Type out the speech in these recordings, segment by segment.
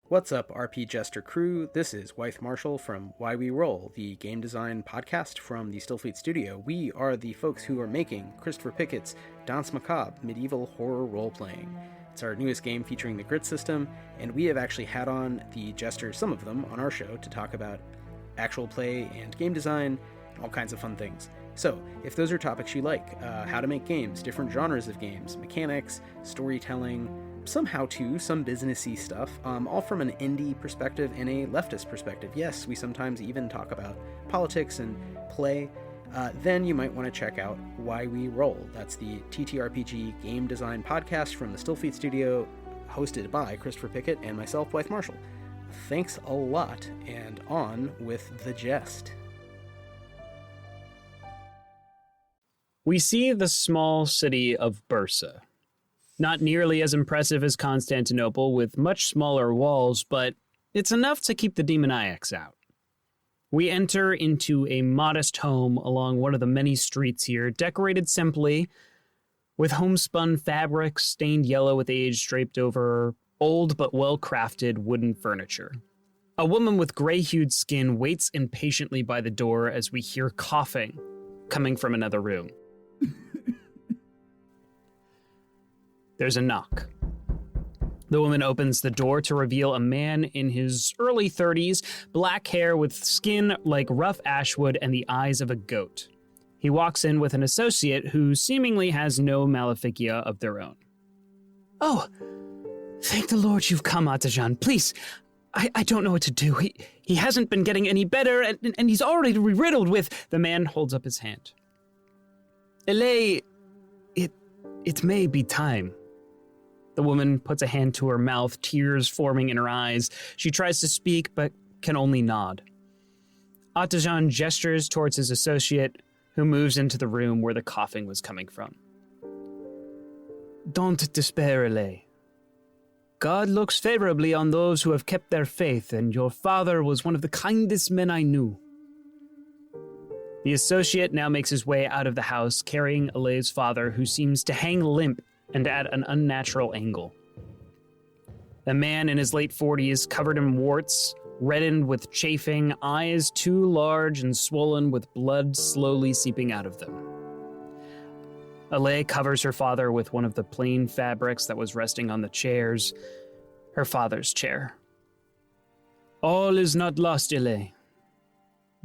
What's up, RP Jester crew? This is Wythe Marshall from Why We Roll, the game design podcast from the Stillfleet Studio. We are the folks who are making Christopher Pickett's Danse Macabre medieval horror role-playing. It's our newest game featuring the grit system, and we have actually had on the Jesters, some of them, on our show to talk about actual play and game design, all kinds of fun things. So, if those are topics you like, how to make games, different genres of games, mechanics, storytelling, some how-to, some businessy stuff, all from an indie perspective and a leftist perspective. Yes, we sometimes even talk about politics and play. Then you might want to check out Why We Roll. That's the TTRPG game design podcast from the Stillfleet Studio, hosted by Christopher Pickett and myself, Wythe Marshall. Thanks a lot, and on with the jest. We see the small city of Bursa. Not nearly as impressive as Constantinople, with much smaller walls, but it's enough to keep the demoniacs out. We enter into a modest home along one of the many streets here, decorated simply, with homespun fabrics stained yellow with age draped over old but well-crafted wooden furniture. A woman with gray-hued skin waits impatiently by the door as we hear coughing coming from another room. There's a knock. The woman opens the door to reveal a man in his early 30s, black hair with skin like rough ashwood and the eyes of a goat. He walks in with an associate who seemingly has no maleficia of their own. "Oh, thank the Lord you've come, Artisan. Please, I don't know what to do. He hasn't been getting any better, and he's already riddled with..." The man holds up his hand. "Elay, it may be time." The woman puts a hand to her mouth, tears forming in her eyes. She tries to speak, but can only nod. Artisan gestures towards his associate, who moves into the room where the coughing was coming from. "Don't despair, Elay. God looks favorably on those who have kept their faith, and your father was one of the kindest men I knew." The associate now makes his way out of the house, carrying Elay's father, who seems to hang limp and at an unnatural angle. A man in his late 40s, covered in warts, reddened with chafing, eyes too large and swollen with blood slowly seeping out of them. Elay covers her father with one of the plain fabrics that was resting on the chairs, her father's chair. "All is not lost, Elay.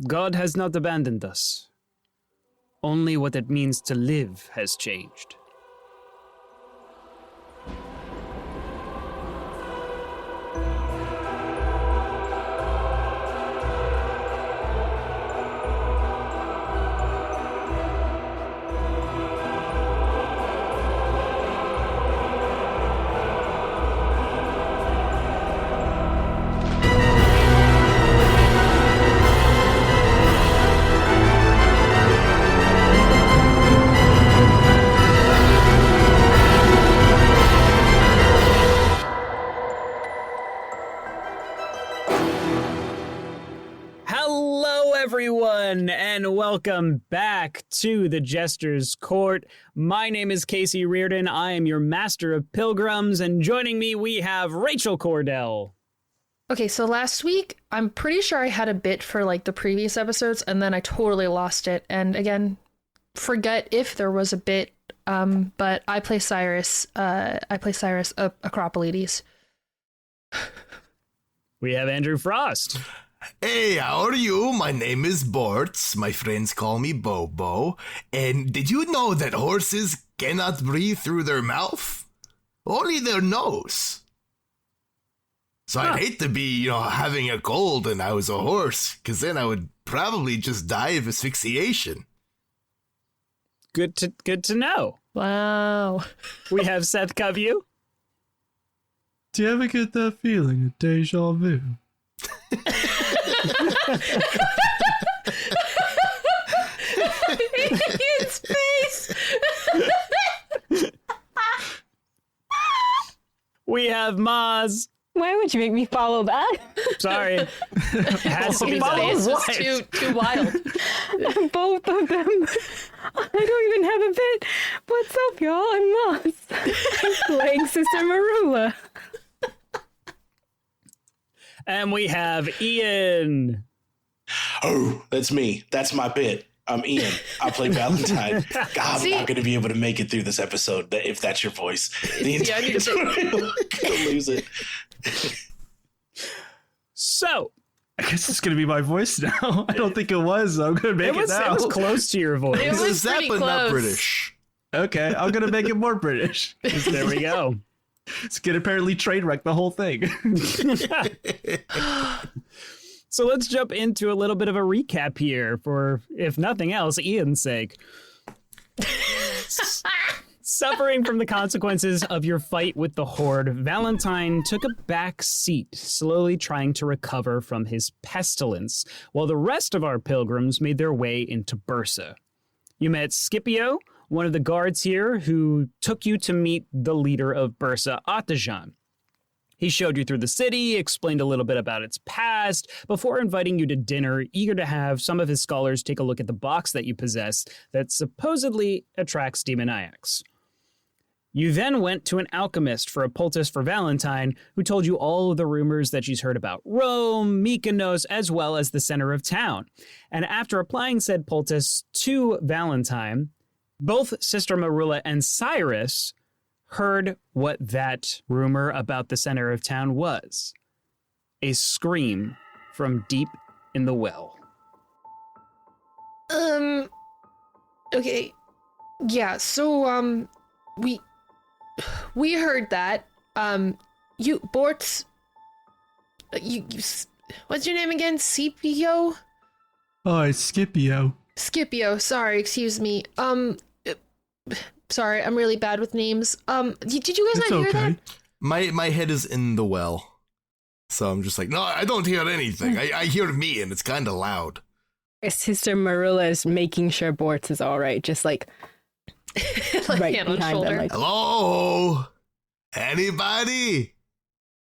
God has not abandoned us. Only what it means to live has changed." And welcome back to the Jester's Court. My name is Casey Reardon. I am your master of pilgrims, and joining me we have Rachel Kordell. Okay, so last week, I'm pretty sure I had a bit for like the previous episodes, and then I totally lost it. And again, forget if there was a bit, but I play Cyris. Akropolites. We have Andrew Frost. Hey, how are you? My name is Bortz. My friends call me Bobo. And did you know that horses cannot breathe through their mouth? Only their nose. So I'd hate to be, having a cold and I was a horse, because then I would probably just die of asphyxiation. Good to know. Wow. We have Seth Coveyou. Do you ever get that feeling of deja vu? His face. We have Mozz. Why would you make me follow that? Sorry. Has to be His face is too wild. Both of them. I don't even have a bit. What's up, y'all? I'm Mozz. I'm playing Sister Marula. And we have Ian. Oh, that's me. That's my bit. I'm Ian. I play Valentine. God, I'm not going to be able to make it through this episode if that's your voice. The entire I need to gonna lose it. So, I guess it's going to be my voice now. I don't think it was. I'm going to make it now. It was close to your voice. It was pretty Zappa, not close. British. Okay, I'm going to make it more British. There we go. It's going to apparently train wreck the whole thing. So let's jump into a little bit of a recap here for, if nothing else, Ian's sake. Suffering from the consequences of your fight with the Horde, Valentine took a back seat, slowly trying to recover from his pestilence, while the rest of our pilgrims made their way into Bursa. You met Scipio, one of the guards here, who took you to meet the leader of Bursa, Atajan. He showed you through the city, explained a little bit about its past, before inviting you to dinner, eager to have some of his scholars take a look at the box that you possess that supposedly attracts demoniacs. You then went to an alchemist for a poultice for Valentine, who told you all of the rumors that she's heard about Rome, Mykonos, as well as the center of town. And after applying said poultice to Valentine, both Sister Marula and Cyris heard what that rumor about the center of town was. A scream from deep in the well. Okay. Yeah, so, we heard that. You, Bortz, what's your name again? Scipio? Oh, it's Scipio. Scipio, sorry, excuse me. Sorry, I'm really bad with names. Did you guys It's not hear okay. that? My head is in the well. So I'm just like, no, I don't hear anything. I hear me, and it's kind of loud. Sister Marula is making sure Bortz is all right, just like Like right hand on behind shoulder. them. Like, Hello? Anybody?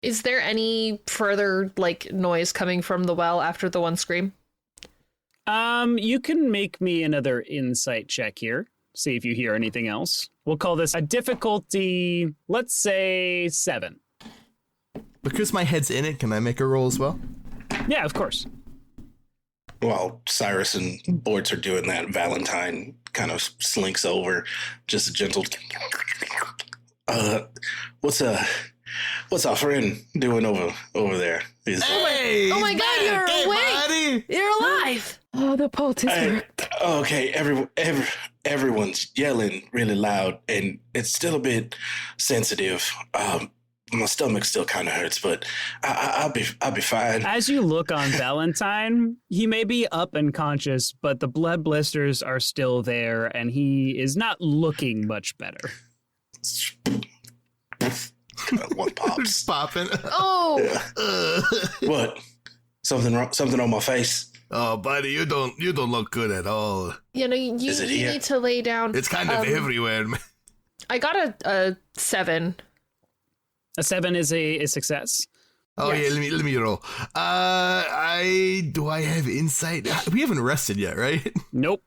Is there any further, like, noise coming from the well after the one scream? You can make me another insight check here. See if you hear anything else. We'll call this a difficulty, let's say 7. Because my head's in it, can I make a roll as well? Yeah, of course. While Cyris and Bortz are doing that, Valentine kind of slinks over, just a gentle. What's our friend doing over there? Hey, oh my he's God, back. you're Hey, awake! buddy. You're alive! oh, the poultice worked. Okay, everyone's yelling really loud, and it's still a bit sensitive. My stomach still kind of hurts, but I'll be fine. As you look on Valentine, he may be up and conscious, but the blood blisters are still there, and he is not looking much better. One Just pops. popping. Oh! What? Something wrong? Something on my face? Oh, buddy, you don't look good at all. You know, you Is it here? need to lay down. It's kind of everywhere, man. I got a 7. A 7 is a success. Oh Yes. yeah, let me roll. I have insight? We haven't rested yet, right? Nope.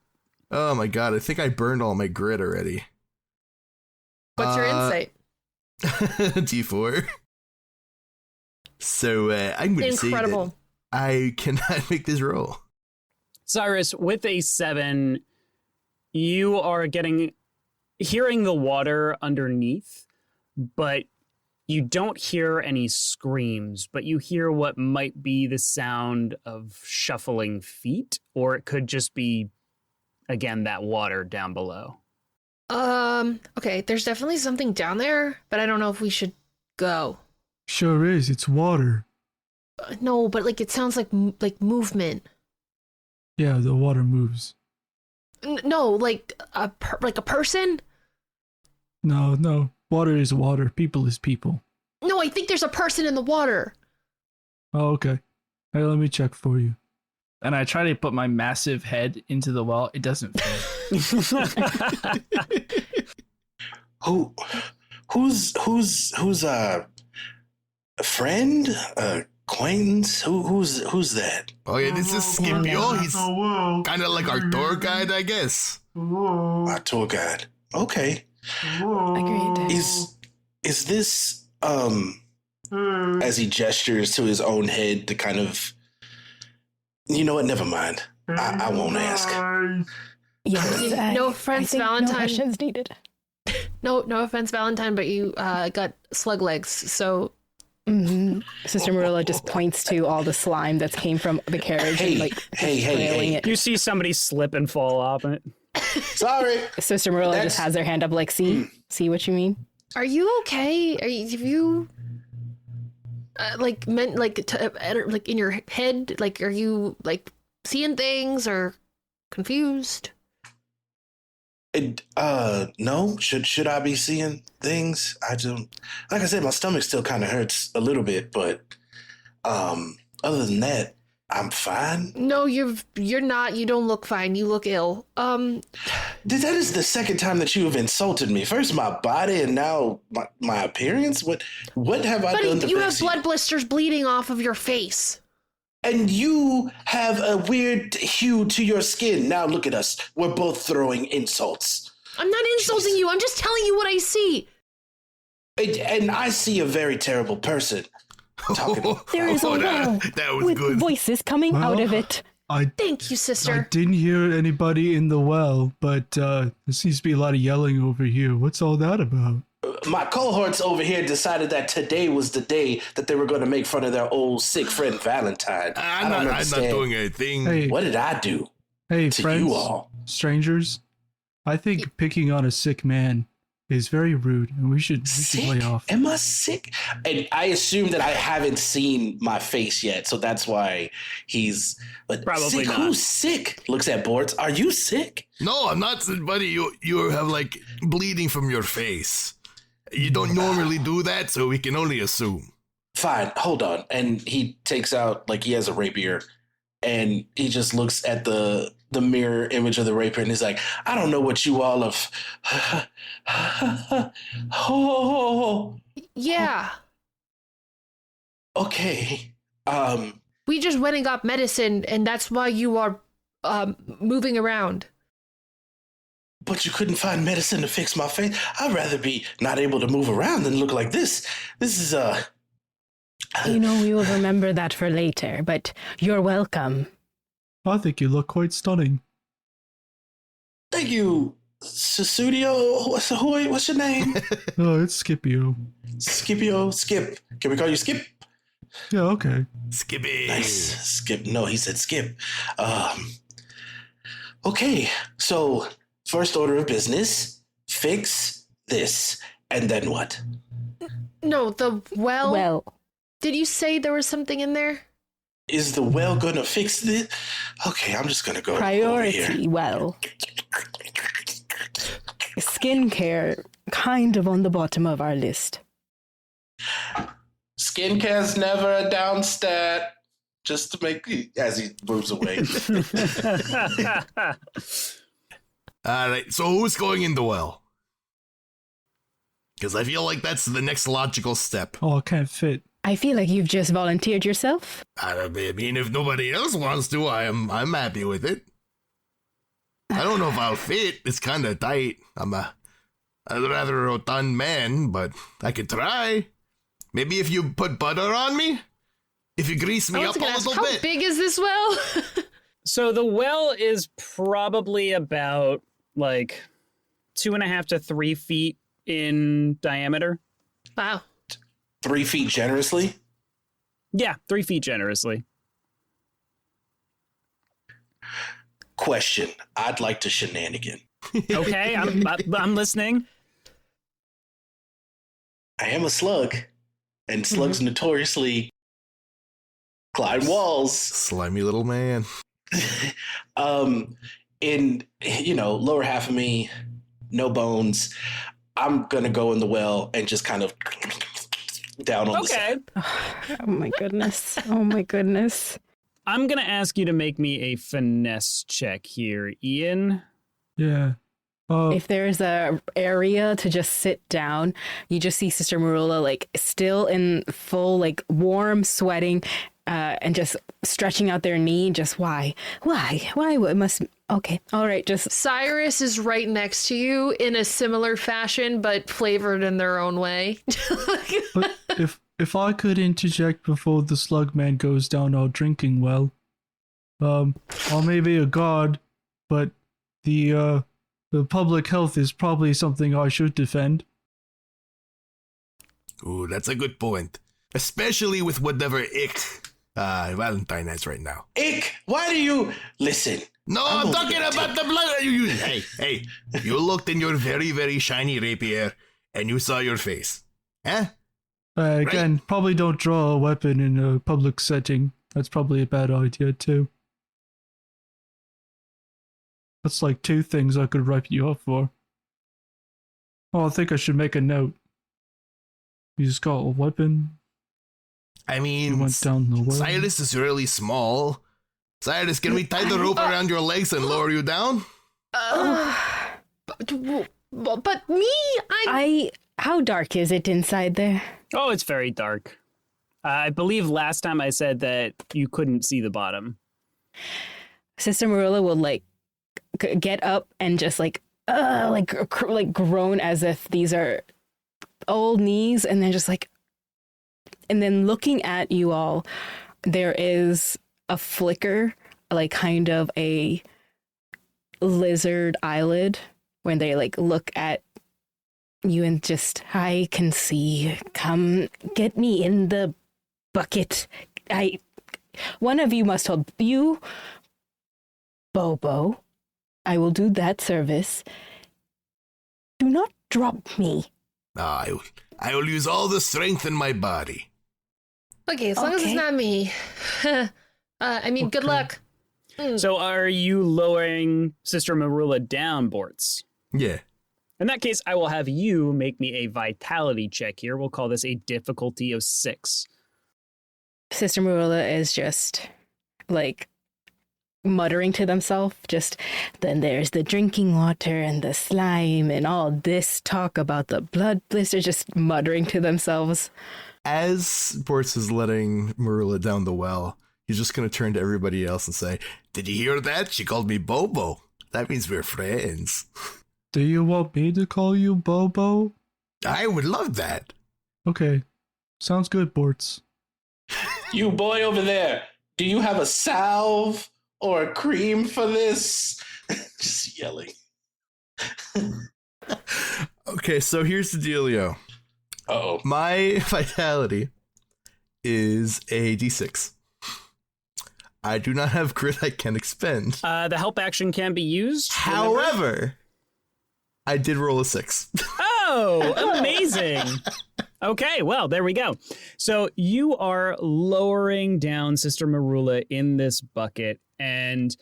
Oh my god, I think I burned all my grit already. What's your insight? D4. So I'm going to say that Incredible. I cannot make this roll. Cyris, with a 7, you are hearing the water underneath, but you don't hear any screams, but you hear what might be the sound of shuffling feet, or it could just be, again, that water down below. Okay, there's definitely something down there, but I don't know if we should go. Sure is. It's water. No, but like it sounds like movement. Yeah, the water moves. No, like a person? No. Water is water. People is people. No, I think there's a person in the water. Oh, okay. Hey, let me check for you. And I try to put my massive head into the well. It doesn't fit. Who's a friend? Acquaintance? Who's that? Oh yeah, this is Scipio. He's kind of like our tour guide, I guess. Our tour guide. Okay. Agreed. Is this as he gestures to his own head to kind of, you know what, never mind. I won't ask. Yes. No offense, Valentine. No questions needed. No offense, Valentine, but you got slug legs, so... Sister Marula just points to all the slime that came from the carriage and trailing it. You see somebody slip and fall off it. Sorry. Sister Marula just has her hand up like, see what you mean? Are you okay? Have you like in your head? Like, are you like seeing things or confused? No. Should I be seeing things? I don't. Like I said, my stomach still kind of hurts a little bit, but other than that, I'm fine. No, you're not. You don't look fine. You look ill. That is the second time that you have insulted me. First my body, and now my appearance. What have I done to you vex have blood blisters bleeding off of your face. And you have a weird hue to your skin. Now look at us. We're both throwing insults. I'm not insulting you. I'm just telling you what I see. And I see a very terrible person. There is a well with good. voices coming out of it. Thank you, sister. I didn't hear anybody in the well, but there seems to be a lot of yelling over here. What's all that about? My cohorts over here decided that today was the day that they were going to make fun of their old sick friend Valentine. I'm not doing anything. Hey, what did I do? Hey, to friends, you all? Strangers, I think picking on a sick man is very rude, and we should lay off. Am I sick? And I assume that I haven't seen my face yet, so that's why he's probably sick. not. Who's sick? Looks at Bortz. Are you sick? No, I'm not, buddy. You have like bleeding from your face. You don't normally do that, so we can only assume. Fine, hold on. And he takes out, like, he has a rapier, and he just looks at the mirror image of the rapier, and he's like, I don't know what you all have... Yeah. Okay. We just went and got medicine, and that's why you are moving around. But you couldn't find medicine to fix my face? I'd rather be not able to move around than look like this. This is, You know, we will remember that for later, but you're welcome. I think you look quite stunning. Thank you, Scipio. What's your name? Oh, it's Scipio. Scipio. Skip. Can we call you Skip? Yeah, okay. Skippy. Nice. Skip. No, he said Skip. Okay, so first order of business, fix this, and then what? No, the well. Well, Did you say there was something in there? Is the well gonna fix this? Okay, I'm just gonna go over priority, here. well. Skincare, kind of on the bottom of our list. Skincare's never a down stat. Just to make, as he moves away. All right, so who's going in the well? Because I feel like that's the next logical step. Oh, I can't fit. I feel like you've just volunteered yourself. I mean, if nobody else wants to, I'm happy with it. I don't know if I'll fit. It's kind of tight. I'm a rather rotund man, but I could try. Maybe if you put butter on me? If you grease me up a little bit. How big is this well? So the well is probably about like 2.5 to 3 feet in diameter. Wow. 3 feet generously? Yeah, 3 feet generously. Question. I'd like to shenanigan. Okay, I'm listening. I am a slug, and slugs notoriously climb walls. Slimy little man. In, lower half of me, no bones. I'm gonna go in the well and just kind of down on the side. Oh my goodness. Oh my goodness. I'm going to ask you to make me a finesse check here, Ian. Yeah. If there's a area to just sit down, you just see Sister Marula like still in full like warm sweating and just stretching out their knee. Just why? It must. Okay. All right. Just Cyris is right next to you in a similar fashion, but flavored in their own way. But if I could interject before the slug man goes down our drinking well, I may be a god, but the public health is probably something I should defend. Ooh, that's a good point. Especially with whatever ick Valentine has right now. Ick, why do you... Listen. No, I'm talking about the blood. Hey, you looked in your very, very shiny rapier and you saw your face. Huh? Again, Right? probably don't draw a weapon in a public setting. That's probably a bad idea, too. That's like 2 things I could write you up for. Oh, I think I should make a note. You just got a weapon. I You mean, went down the well. Cyris is really small. Cyris, can we tie the rope around your legs and lower you down? But me, How dark is it inside there? Oh, it's very dark. I believe last time I said that you couldn't see the bottom. Sister Marula will like get up and just like groan as if these are old knees, and then just like, and then looking at you all, there is a flicker, like kind of a lizard eyelid when they like look at you and just, I can see. Come get me in the bucket. One of you must hold you, Bobo. I will do that service. Do not drop me. I will use all the strength in my body. okay, as long as it's not me. I mean, good luck. So are you lowering Sister Marula down, Bortz? Yeah. In that case, I will have you make me a vitality check here. We'll call this a difficulty of 6. Sister Marula is just like muttering to themselves, then there's the drinking water and the slime and all this talk about the blood blister, just muttering to themselves. As Bortz is letting Marula down the well, he's just going to turn to everybody else and say, "Did you hear that? She called me Bobo. That means we're friends." Do you want me to call you Bobo? I would love that. Okay. Sounds good, Bortz. You boy over there, do you have a salve or a cream for this? Just yelling. Okay, so here's the dealio. Uh-oh. My vitality is a d6. I do not have grit I can expend. The help action can be used. However, I did roll a 6. Oh, amazing. Okay, well, there we go. So you are lowering down Sister Marula in this bucket, and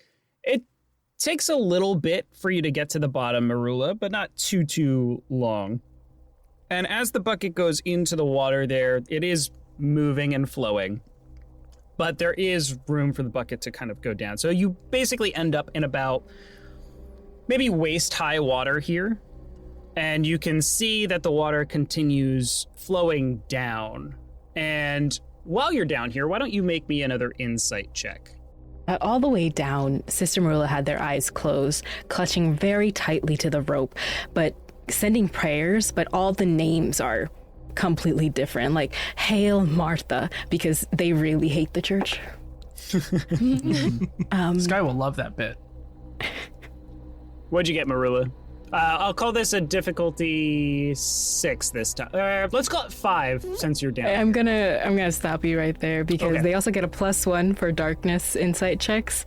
it takes a little bit for you to get to the bottom, Marula, but not too long. And as the bucket goes into the water there, it is moving and flowing, but there is room for the bucket to kind of go down. So you basically end up in about maybe waist-high water here. And you can see that the water continues flowing down. And while you're down here, why don't you make me another insight check? All the way down, Sister Marula had their eyes closed, clutching very tightly to the rope, but sending prayers, but all the names are completely different, like Hail Martha, because they really hate the church. This guy will love that bit. What'd you get, Marula? I'll call this a difficulty 6 this time. Let's call it 5 since you're down. I'm gonna stop you right there because Okay. they also get a +1 for darkness insight checks.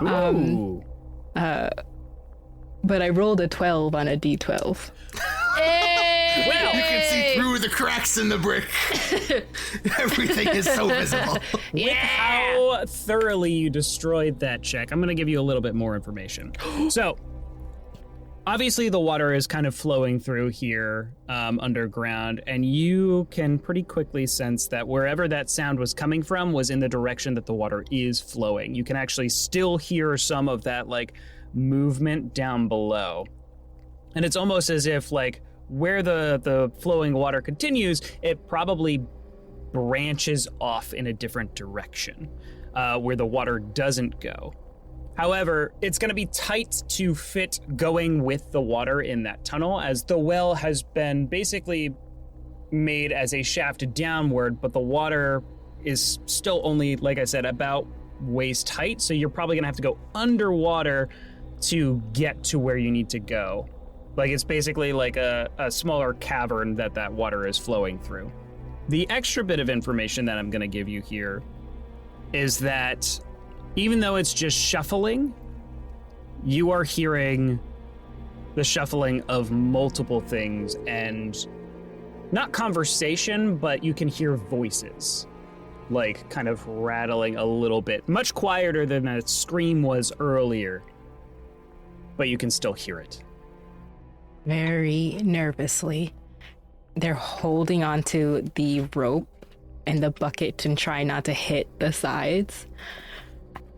Ooh. But I rolled a 12 on a d12. Hey! Well, You can see through the cracks in the brick. Everything is so visible. with how thoroughly you destroyed that check, I'm going to give you a little bit more information. So, obviously the water is kind of flowing through here underground, and you can pretty quickly sense that wherever that sound was coming from was in the direction that the water is flowing. You can actually still hear some of that like movement down below. And it's almost as if like where the flowing water continues, it probably branches off in a different direction where the water doesn't go. However, it's going to be tight to fit going with the water in that tunnel, as the well has been basically made as a shaft downward, but the water is still only, like I said, about waist height, so you're probably gonna have to go underwater to get to where you need to go. Like, it's basically like a smaller cavern that water is flowing through. The extra bit of information that I'm gonna give you here is that even though it's just shuffling, you are hearing the shuffling of multiple things, and not conversation, but you can hear voices, like kind of rattling a little bit, much quieter than that scream was earlier, but you can still hear it. Very nervously, they're holding onto the rope and the bucket and try not to hit the sides.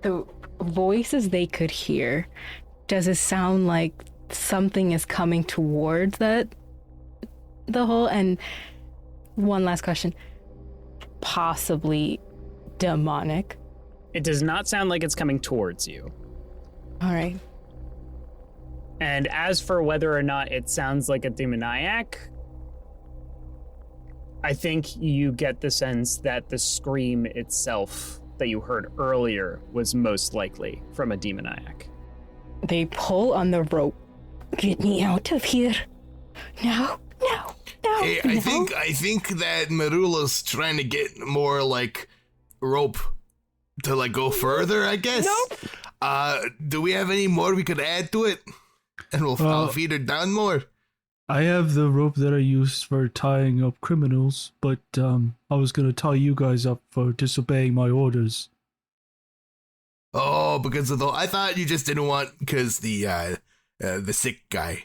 The voices they could hear, does it sound like something is coming towards the hole? And one last question, possibly demonic? It does not sound like it's coming towards you. All right. And as for whether or not it sounds like a demoniac, I think you get the sense that the scream itself that you heard earlier was most likely from a demoniac. They pull on the rope. Get me out of here. No. Hey, I think that Marula's trying to get more like rope to like go further, I guess. Nope. Do we have any more we could add to it? And I'll feed her down more. I have the rope that I use for tying up criminals, but I was going to tie you guys up for disobeying my orders. Oh, because of I thought you just didn't want because the sick guy.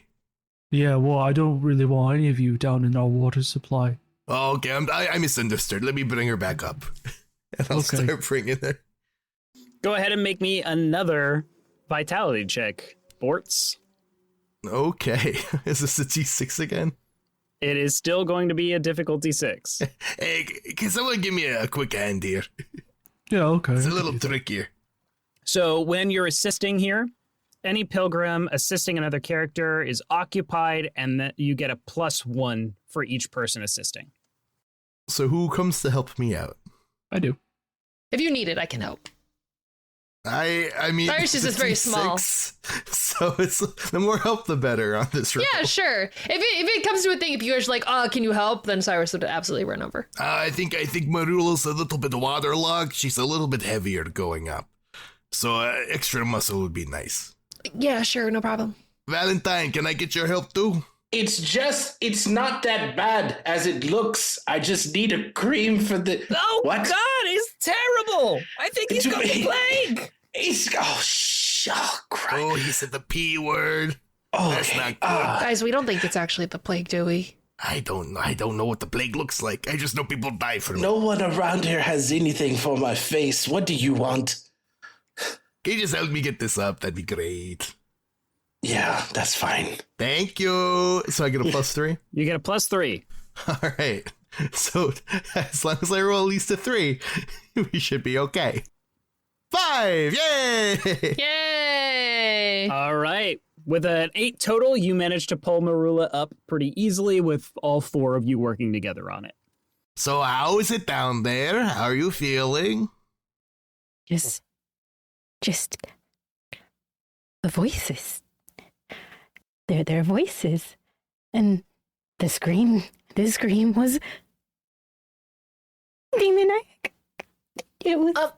Yeah, well, I don't really want any of you down in our water supply. Oh, okay, I misunderstood. Let me bring her back up. And I'll start bringing her. Go ahead and make me another vitality check, Bortz. Okay. Is this a T6 again? It is still going to be a difficulty 6. Hey, can someone give me a quick hand here? Yeah, okay. It's a little trickier. So when you're assisting here, any pilgrim assisting another character is occupied, and that you get a +1 for each person assisting. So who comes to help me out? I do. If you need it, I can help. I mean, Cyrus is just very small. So it's the more help, the better on this roll. Yeah, sure. If it comes to a thing, if you guys are like, can you help? Then Cyrus would absolutely run over. I think Marula's a little bit waterlogged. She's a little bit heavier going up. So extra muscle would be nice. Yeah, sure, no problem. Valentine, can I get your help too? It's not that bad as it looks. I just need a cream for the... Oh, what? God, he's terrible. I think he's got the plague. Crap. Oh, he said the P word. Oh, that's not good. Guys, we don't think it's actually the plague, do we? I don't know what the plague looks like. I just know people die from it. No one around here has anything for my face. What do you want? Can you just help me get this up? That'd be great. Yeah, that's fine. Thank you. So I get a +3? You get a +3. All right. So as long as I roll at least a 3, we should be okay. 5! Yay! Yay! All right. With an 8 total, you manage to pull Marula up pretty easily with all 4 of you working together on it. So how is it down there? How are you feeling? Just the voices. They're their voices. And the scream was demoniac. It was what?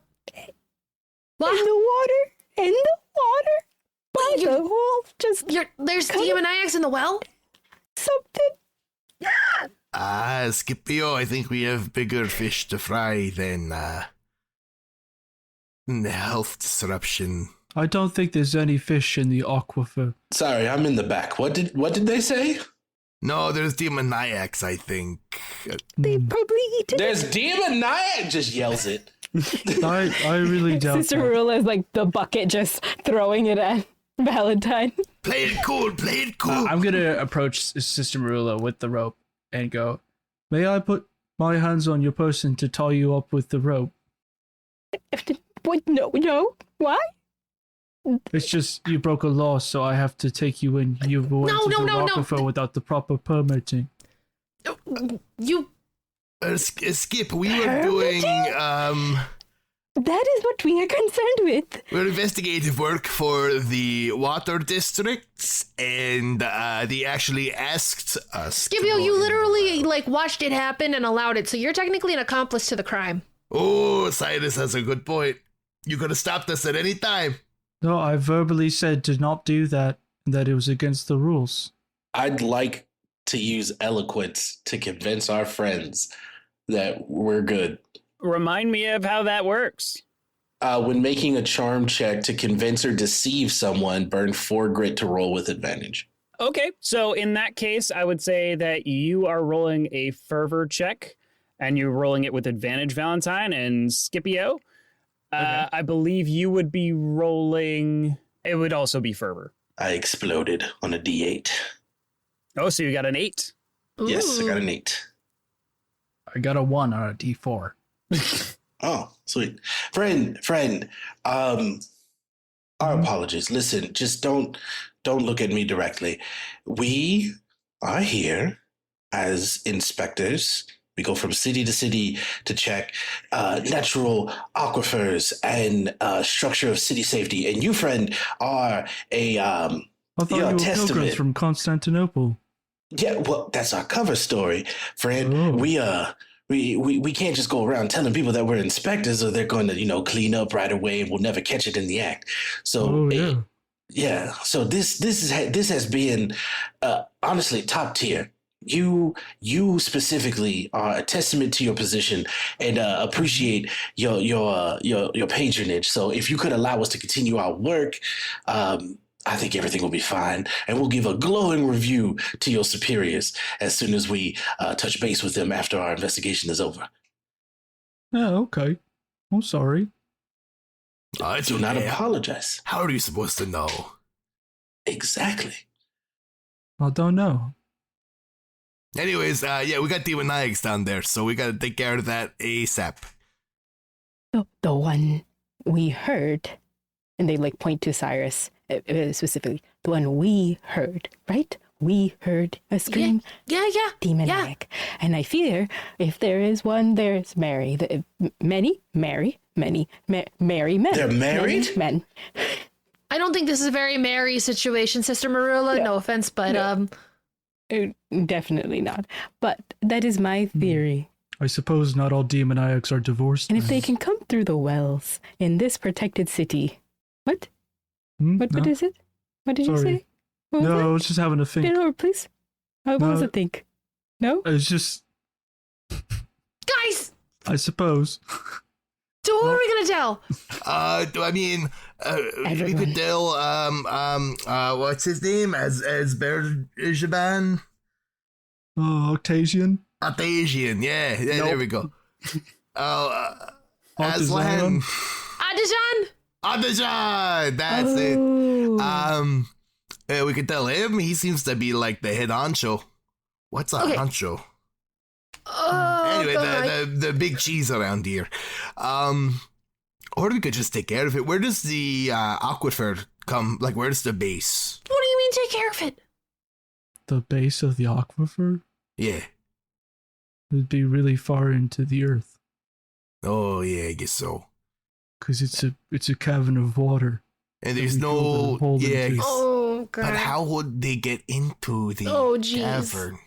in the water. By the hole, there's demoniacs in the well? Something. Scipio, I think we have bigger fish to fry than the health disruption. I don't think there's any fish in the aquifer. Sorry, I'm in the back. What did they say? No, there's demoniacs, I think. They probably eat it. There's demoniac, just yells it. I really doubt Sister that. Marula is like the bucket just throwing it at Valentine. Play it cool. I'm going to approach Sister Marula with the rope and go, May I put my hands on your person to tie you up with the rope? What? No. Why? It's just you broke a law, so I have to take you in. You went to the aquifer without the proper permitting. You Skip, we were doing, That is what we are concerned with. we're investigative work for the water districts, and they actually asked us. Scipio, you literally like watched it happen and allowed it, so you're technically an accomplice to the crime. Oh, Cyris has a good point. You could have stopped us at any time. No, I verbally said to not do that, and that it was against the rules. I'd like to use eloquence to convince our friends that we're good. Remind me of how that works. When making a charm check to convince or deceive someone, burn 4 grit to roll with advantage. Okay, so in that case, I would say that you are rolling a fervor check, and you're rolling it with advantage, Valentine, and Scipio. Okay. I believe you would be rolling... It would also be fervor. I exploded on a D8. Oh, so you got an 8. Yes, I Ooh. got an 8. I got a 1 on a D4. Oh, sweet. Friend, our apologies. Listen, just don't look at me directly. We are here as inspectors. We go from city to city to check natural aquifers and structure of city safety. And you, friend, are a I thought you're you a were testament. pilgrims from Constantinople. Yeah, well, that's our cover story, friend. Oh. We can't just go around telling people that we're inspectors, or they're going to clean up right away, and we'll never catch it in the act. So yeah. So this has been honestly top tier. You specifically are a testament to your position, and appreciate your patronage. So if you could allow us to continue our work, I think everything will be fine, and we'll give a glowing review to your superiors as soon as we touch base with them after our investigation is over. Yeah, okay. I'm sorry. It's Do not okay. apologize. How are you supposed to know? Exactly. I don't know. Anyways, we got demoniacs down there, so we gotta take care of that ASAP. The one we heard, and they like point to Cyris specifically. The one we heard, right? We heard a scream. Yeah. Demoniac. And I fear if there is one, there's Mary. Many marry men. They're married? Many men. I don't think this is a very merry situation, Sister Marula. No offense, but Definitely not. But that is my theory. I suppose not all demoniacs are divorced. And if they men. can come through the wells in this protected city. What? What No? is it? What did you Sorry. say? What was No, I that? was just having a think. Get over, please. What No. was the think? No? It's just, guys, I suppose. so who are we gonna tell? We Everyone. could tell, what's his name? As Berjaban? Oh, Octasian? Octasian, yeah, there we go. Aslan. Adijan? Octagon, that's it. Oh. We could tell him. He seems to be like the head honcho. What's a Okay. honcho? Oh, Anyway, God. the big cheese around here. Or we could just take care of it. Where does the aquifer come? Like, where's the base? What do you mean take care of it? The base of the aquifer Yeah. would be really far into the earth. Oh, yeah, I guess so. Because it's a cavern of water. And that there's we drilled no... a hole Yeah, into. Oh, God. but how would they get into the Oh, jeez. cavern?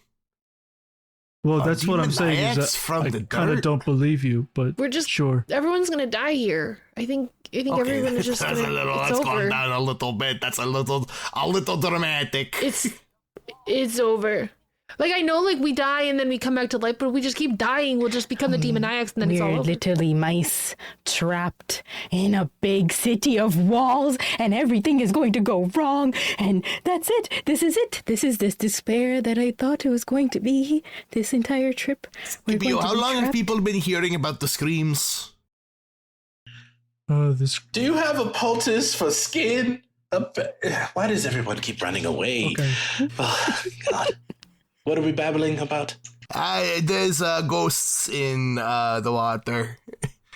Well, Are that's what I'm saying is demoniacs that from I the kind of dirt? don't believe you, but We're just sure. everyone's gonna die here. I think everyone is just that's gonna. let's It's calm over. down a little bit. That's a little dramatic. It's over. Like I know, like we die and then we come back to life, but if we just keep dying, we'll just become the demoniacs and then it's all We're over. literally mice trapped in a big city of walls, and everything is going to go wrong. And that's it. This is it. This is this despair that I thought it was going to be this entire trip. We're Scipio, going to how be long have trapped. people been hearing about the screams? This. Do you have a poultice for skin? Why does everyone keep running away? Okay. Oh, God. What are we babbling about? There's ghosts in the water.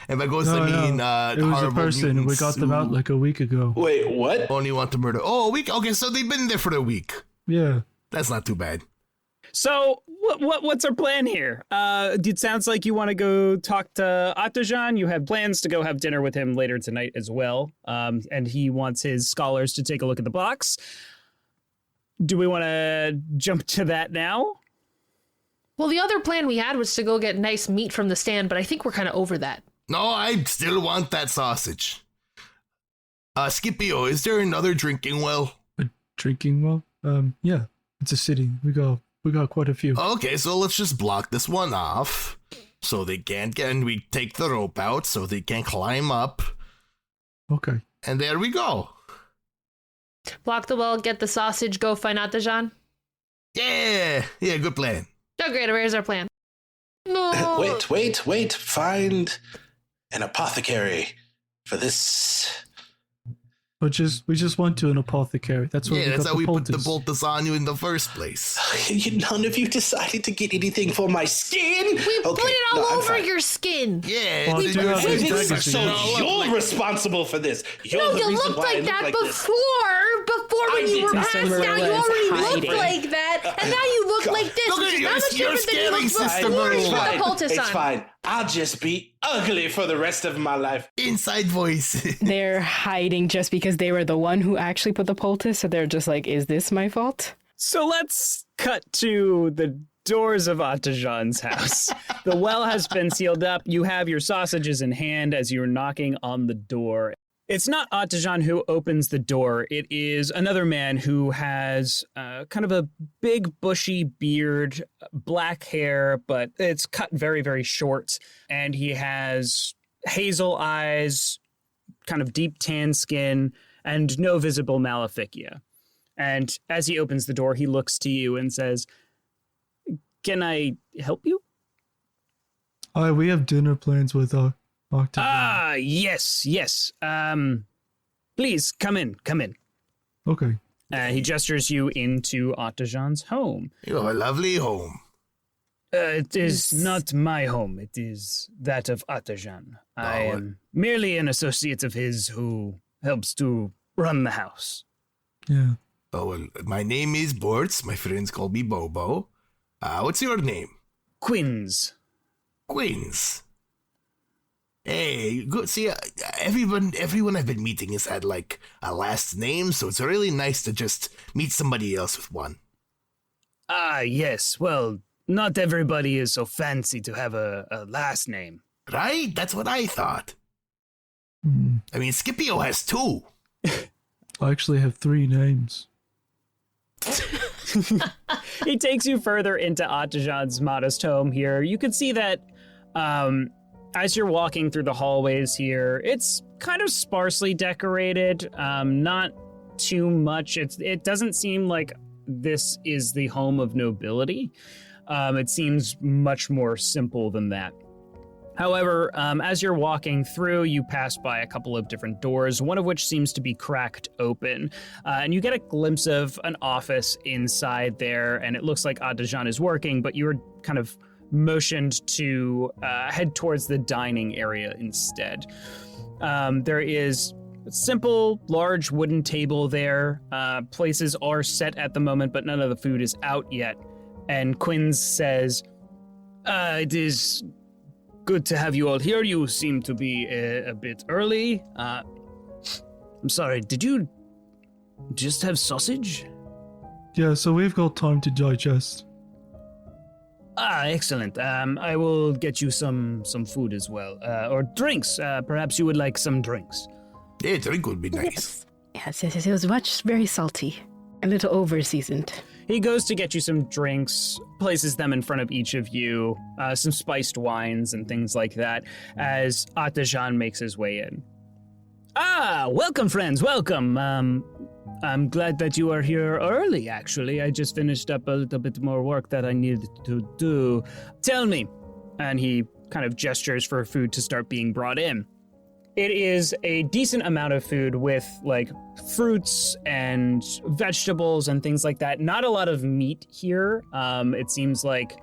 And by ghosts, No, I mean it was a horrible person. We mutants got them out who like a week ago. Wait, what? only want to murder. Oh, a week? Okay, so they've been there for a week. Yeah. That's not too bad. So What's our plan here? It sounds like you want to go talk to Atajan. You have plans to go have dinner with him later tonight as well. And he wants his scholars to take a look at the box. Do we want to jump to that now? Well, the other plan we had was to go get nice meat from the stand, but I think we're kind of over that. No, I still want that sausage. Scipio, is there another drinking well? A drinking well? Yeah, it's a city. We got quite a few. Okay, so let's just block this one off so they can't get, and we take the rope out so they can't climb up. Okay. And there we go. Block the well, get the sausage, go find Atajan. Yeah, good plan. Oh, great. Where's our plan? No. Wait. Find an apothecary for this. We just went to an apothecary. That's where that's how we put the poultice. poultice on you in the first place. None of you decided to get anything for my skin. We put it all over your skin. Yeah, Well, it's do you have it's- any it's- daggers? So it's- you're responsible for this. You're No, the you reason looked why I like look that like this. before when I you did. were Mr. passed out. You Marula is already looked hiding. like that, and now you look like this. Look at which is you, not much you're different than you scaring looked Sister before you Marula. put the poultice It's on. fine. I'll just be ugly for the rest of my life. Inside voice. They're hiding just because they were the one who actually put the poultice, so they're just like, is this my fault? So let's cut to the doors of Atajan's house. The well has been sealed up. You have your sausages in hand as you're knocking on the door. It's not Atajan who opens the door. It is another man who has kind of a big bushy beard, black hair, but it's cut very, very short. And he has hazel eyes, kind of deep tan skin, and no visible maleficia. And as he opens the door, he looks to you and says, "Can I help you?" We have dinner plans with Octavian. Ah, yes. Please, come in. Okay. He gestures you into Atajan's home. You have a lovely home. It is not my home. It is that of Atajan. I am merely an associate of his who helps to run the house. Yeah. Oh, well, my name is Bortz. My friends call me Bobo. What's your name? Quinns. Queens. Hey, good. See, everyone I've been meeting has had like a last name, so it's really nice to just meet somebody else with one. Ah, yes. Well, not everybody is so fancy to have a last name. Right? That's what I thought. Hmm. I mean, Scipio has 2. I actually have 3 names. He takes you further into Atajan's modest home here. You can see that as you're walking through the hallways here, it's kind of sparsely decorated, not too much. It doesn't seem like this is the home of nobility. It seems much more simple than that. However, as you're walking through, you pass by a couple of different doors, one of which seems to be cracked open. And you get a glimpse of an office inside there, and it looks like Atajan is working, but you're kind of motioned to head towards the dining area instead. There is a simple, large wooden table there. Places are set at the moment, but none of the food is out yet. And Quinn says, it is good to have you all here. You seem to be a bit early. I'm sorry, did you just have sausage? Yeah, so we've got time to digest. Ah, excellent. I will get you some food as well. Or drinks. Perhaps you would like some drinks. Yeah, drink would be nice. Yes, it was very salty. A little over-seasoned. He goes to get you some drinks, places them in front of each of you, some spiced wines and things like that, as Atajan makes his way in. Ah, welcome, friends, welcome. I'm glad that you are here early, actually. I just finished up a little bit more work that I needed to do. Tell me. And he kind of gestures for food to start being brought in. It is a decent amount of food with, like, fruits and vegetables and things like that. Not a lot of meat here. It seems like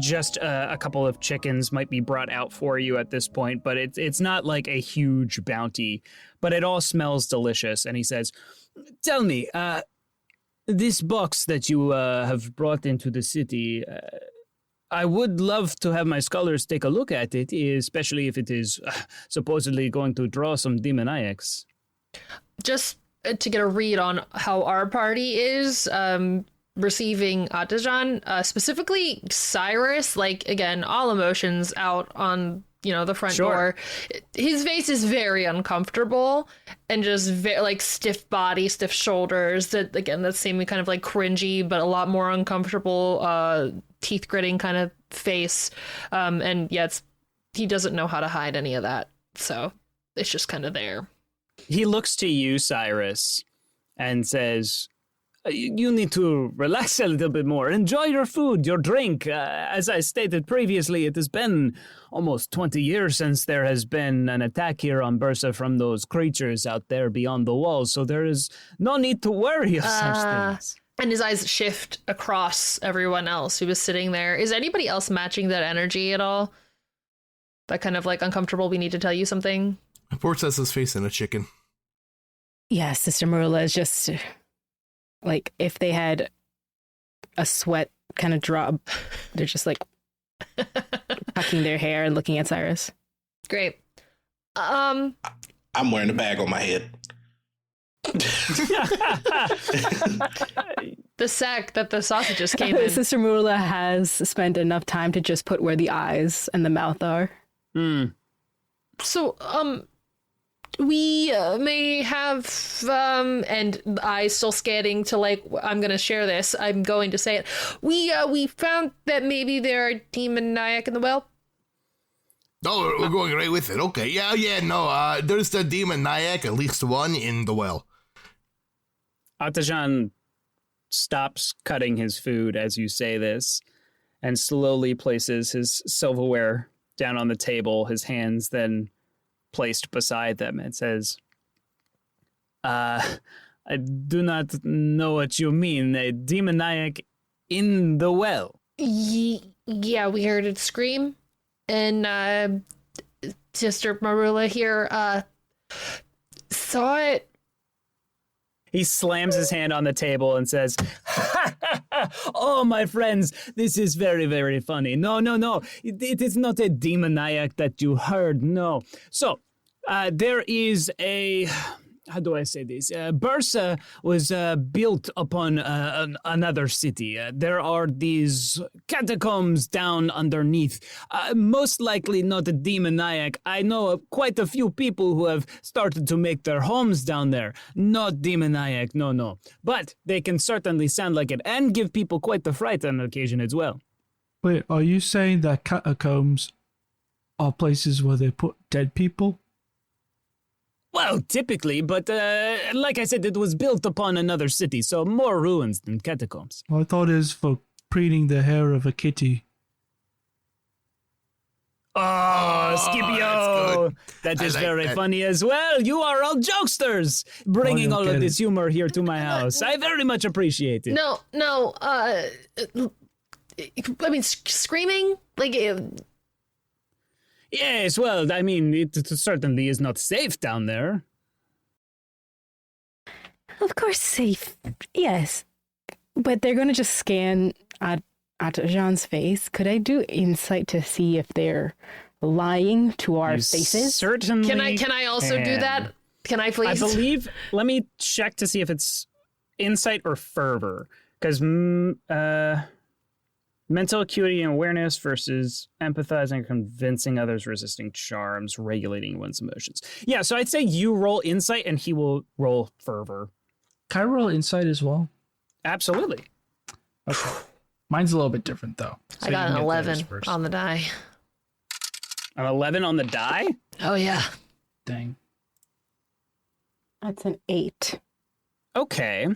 just a couple of chickens might be brought out for you at this point, but it's not like a huge bounty. But it all smells delicious. And he says, tell me, this box that you have brought into the city, I would love to have my scholars take a look at it, especially if it is supposedly going to draw some demoniacs. Just to get a read on how our party is receiving Atajan, specifically Cyris, like, again, all emotions out on, the front door. His face is very uncomfortable and just like stiff body, stiff shoulders. That seeming kind of like cringy, but a lot more uncomfortable, teeth gritting kind of face. And yeah, he doesn't know how to hide any of that. So it's just kind of there. He looks to you, Cyris, and says, you need to relax a little bit more. Enjoy your food, your drink. As I stated previously, it has been almost 20 years since there has been an attack here on Bursa from those creatures out there beyond the walls, so there is no need to worry of such things. And his eyes shift across everyone else who was sitting there. Is anybody else matching that energy at all? That kind of like uncomfortable, we need to tell you something? Bortz has his face in a chicken. Yeah, Sister Marula is just like, if they had a sweat kind of drop, they're just like tucking their hair and looking at Cyris. Great. I'm wearing a bag on my head. The sack that the sausages came in. Sister Marula has spent enough time to just put where the eyes and the mouth are. So, we may have, and I still scanning to like, I'm going to share this. I'm going to say it. We found that maybe there are demoniac in the well. Oh, we're going right with it. Okay. No, there's the demoniac, at least one in the well. Atajan stops cutting his food as you say this and slowly places his silverware down on the table, his hands then placed beside them, and says, I do not know what you mean. A demoniac in the well. Yeah, we heard it scream. And Sister Marula here saw it. He slams his hand on the table and says, oh, my friends, this is very, very funny. No. It is not a demoniac that you heard, no. So, there is a... How do I say this? Bursa was built upon another city. There are these catacombs down underneath. Most likely not a demoniac. I know quite a few people who have started to make their homes down there. Not demoniac, no. But they can certainly sound like it and give people quite the fright on occasion as well. Wait, are you saying that catacombs are places where they put dead people? Well, typically, but like I said, it was built upon another city, so more ruins than catacombs. I thought it was for preening the hair of a kitty. Oh, Scipio! That is very funny as well. You are all jokesters, bringing all of this humor here to my house. I very much appreciate it. No, I mean, screaming? Like... Yes, well, I mean, it certainly is not safe down there. Of course safe, yes. But they're going to just scan Atajan's face. Could I do insight to see if they're lying to our faces? Certainly. Can I also do that? Can I please? I believe, let me check to see if it's insight or fervor. Because, mental acuity and awareness versus empathizing, convincing others, resisting charms, regulating one's emotions. Yeah, so I'd say you roll insight and he will roll fervor. Can I roll insight as well? Absolutely. Okay. Mine's a little bit different, though. So I got an 11 on the die. An 11 on the die? Oh, yeah. Dang. That's an 8. Okay.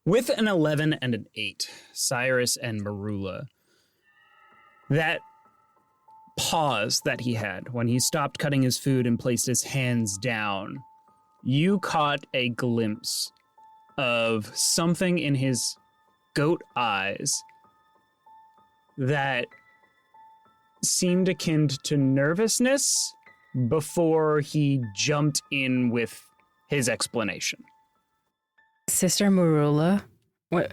With an 11 and an 8, Cyris and Marula, that pause that he had when he stopped cutting his food and placed his hands down, you caught a glimpse of something in his goat eyes that seemed akin to nervousness before he jumped in with his explanation. Sister Marula,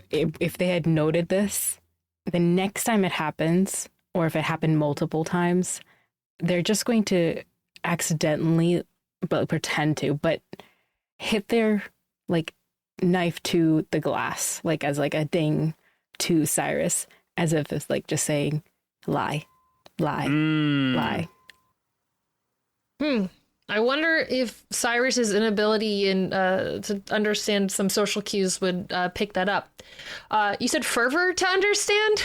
if they had noted this, the next time it happens, or if it happened multiple times, they're just going to accidentally, but pretend to, but hit their like knife to the glass, like as like a ding to Cyris, as if it's like just saying lie, lie, lie. I wonder if Cyrus's inability to understand some social cues would pick that up. You said fervor to understand?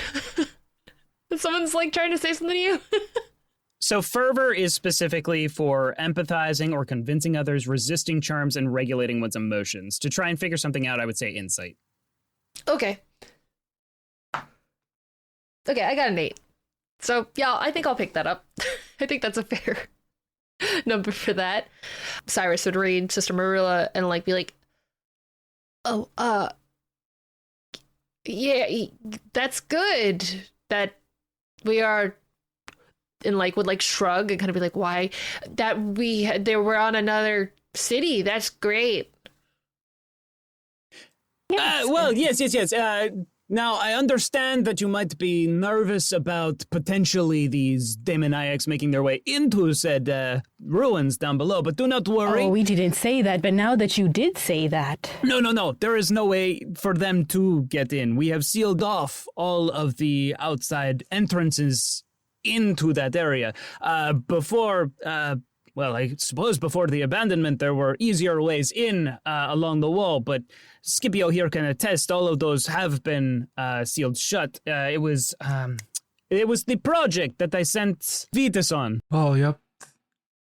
Someone's like trying to say something to you? So fervor is specifically for empathizing or convincing others, resisting charms, and regulating one's emotions. To try and figure something out, I would say insight. Okay, I got an 8. So, yeah, I think I'll pick that up. I think that's a fair number for that. Cyris would read Sister Marula and like be like, oh, yeah, that's good that we are, and like would like shrug and kind of be like, why that we're on another city. That's great. Yes. Now, I understand that you might be nervous about potentially these demoniacs making their way into said ruins down below, but do not worry. Oh, we didn't say that, but now that you did say that... No. There is no way for them to get in. We have sealed off all of the outside entrances into that area. I suppose before the abandonment, there were easier ways in along the wall, but Scipio here can attest all of those have been sealed shut. It was the project that I sent Vitus on. Oh, yep.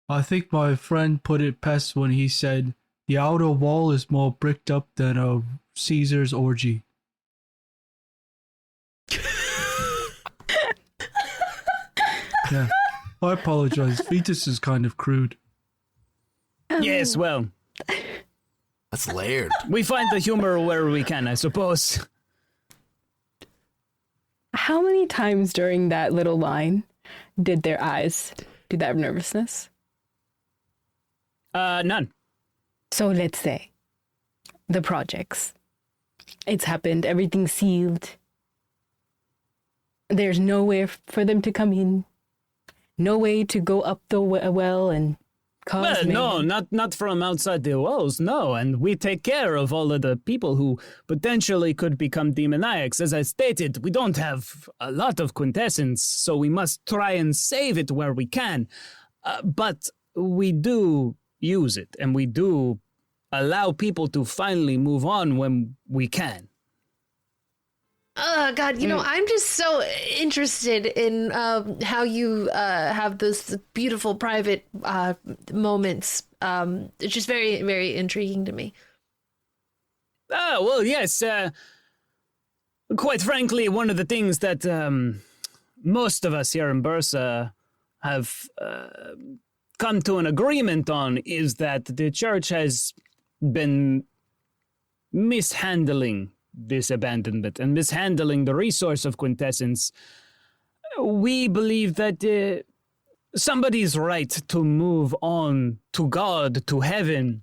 I think my friend put it best when he said the outer wall is more bricked up than a Caesar's orgy. Yeah. I apologize. Vitus is kind of crude. Yes, well. That's layered. We find the humor where we can, I suppose. How many times during that little line did their eyes do that nervousness? None. So let's say the projects. It's happened. Everything's sealed. There's nowhere for them to come in. No way to go up the well and cause no, not from outside the walls, no. And we take care of all of the people who potentially could become demoniacs. As I stated, we don't have a lot of quintessence, so we must try and save it where we can. But we do use it, and we do allow people to finally move on when we can. Oh, God, I'm just so interested in how you have those beautiful private moments. It's just very, very intriguing to me. Oh, well, yes. Quite frankly, one of the things that most of us here in Bursa have come to an agreement on is that the church has been mishandling this abandonment and mishandling the resource of quintessence. We believe that somebody's right to move on to God, to heaven,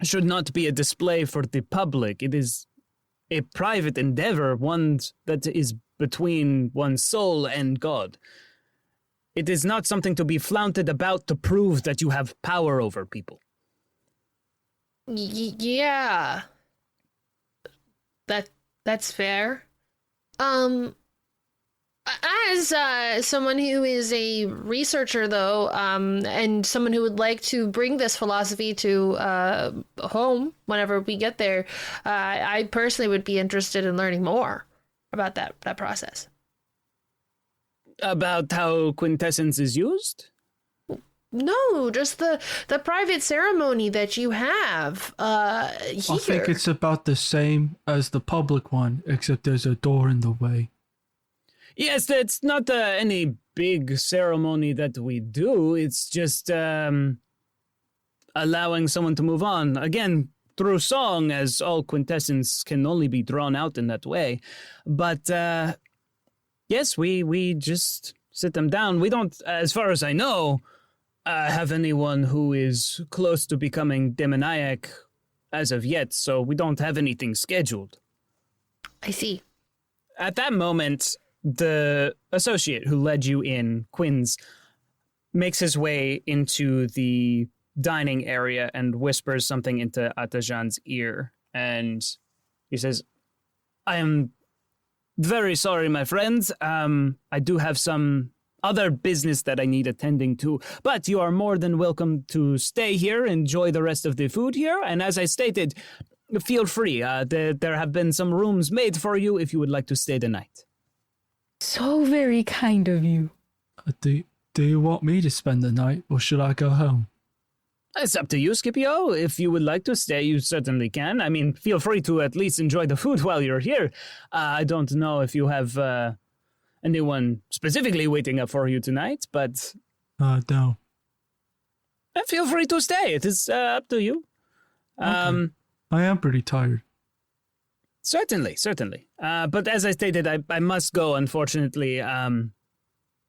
should not be a display for the public. It is a private endeavor, one that is between one's soul and God. It is not something to be flaunted about to prove that you have power over people. Yeah. That's fair. As someone who is a researcher, though, and someone who would like to bring this philosophy to home whenever we get there, I personally would be interested in learning more about that process. About how quintessence is used? No, just the private ceremony that you have here. I think it's about the same as the public one, except there's a door in the way. Yes, it's not any big ceremony that we do. It's just allowing someone to move on. Again, through song, as all quintessence can only be drawn out in that way. But yes, we just sit them down. We don't, as far as I know, have anyone who is close to becoming demoniac as of yet, so we don't have anything scheduled. I see. At that moment, the associate who led you in, Quinns, makes his way into the dining area and whispers something into Atajan's ear. And he says, I am very sorry, my friends. I do have some other business that I need attending to, but you are more than welcome to stay here, enjoy the rest of the food here, and as I stated, feel free. There have been some rooms made for you if you would like to stay the night. So very kind of you. Do you want me to spend the night, or should I go home? It's up to you, Scipio. If you would like to stay, you certainly can. I mean, feel free to at least enjoy the food while you're here. I don't know if you have anyone specifically waiting up for you tonight, but... No. Feel free to stay. It is up to you. Okay. I am pretty tired. Certainly. But as I stated, I must go, unfortunately.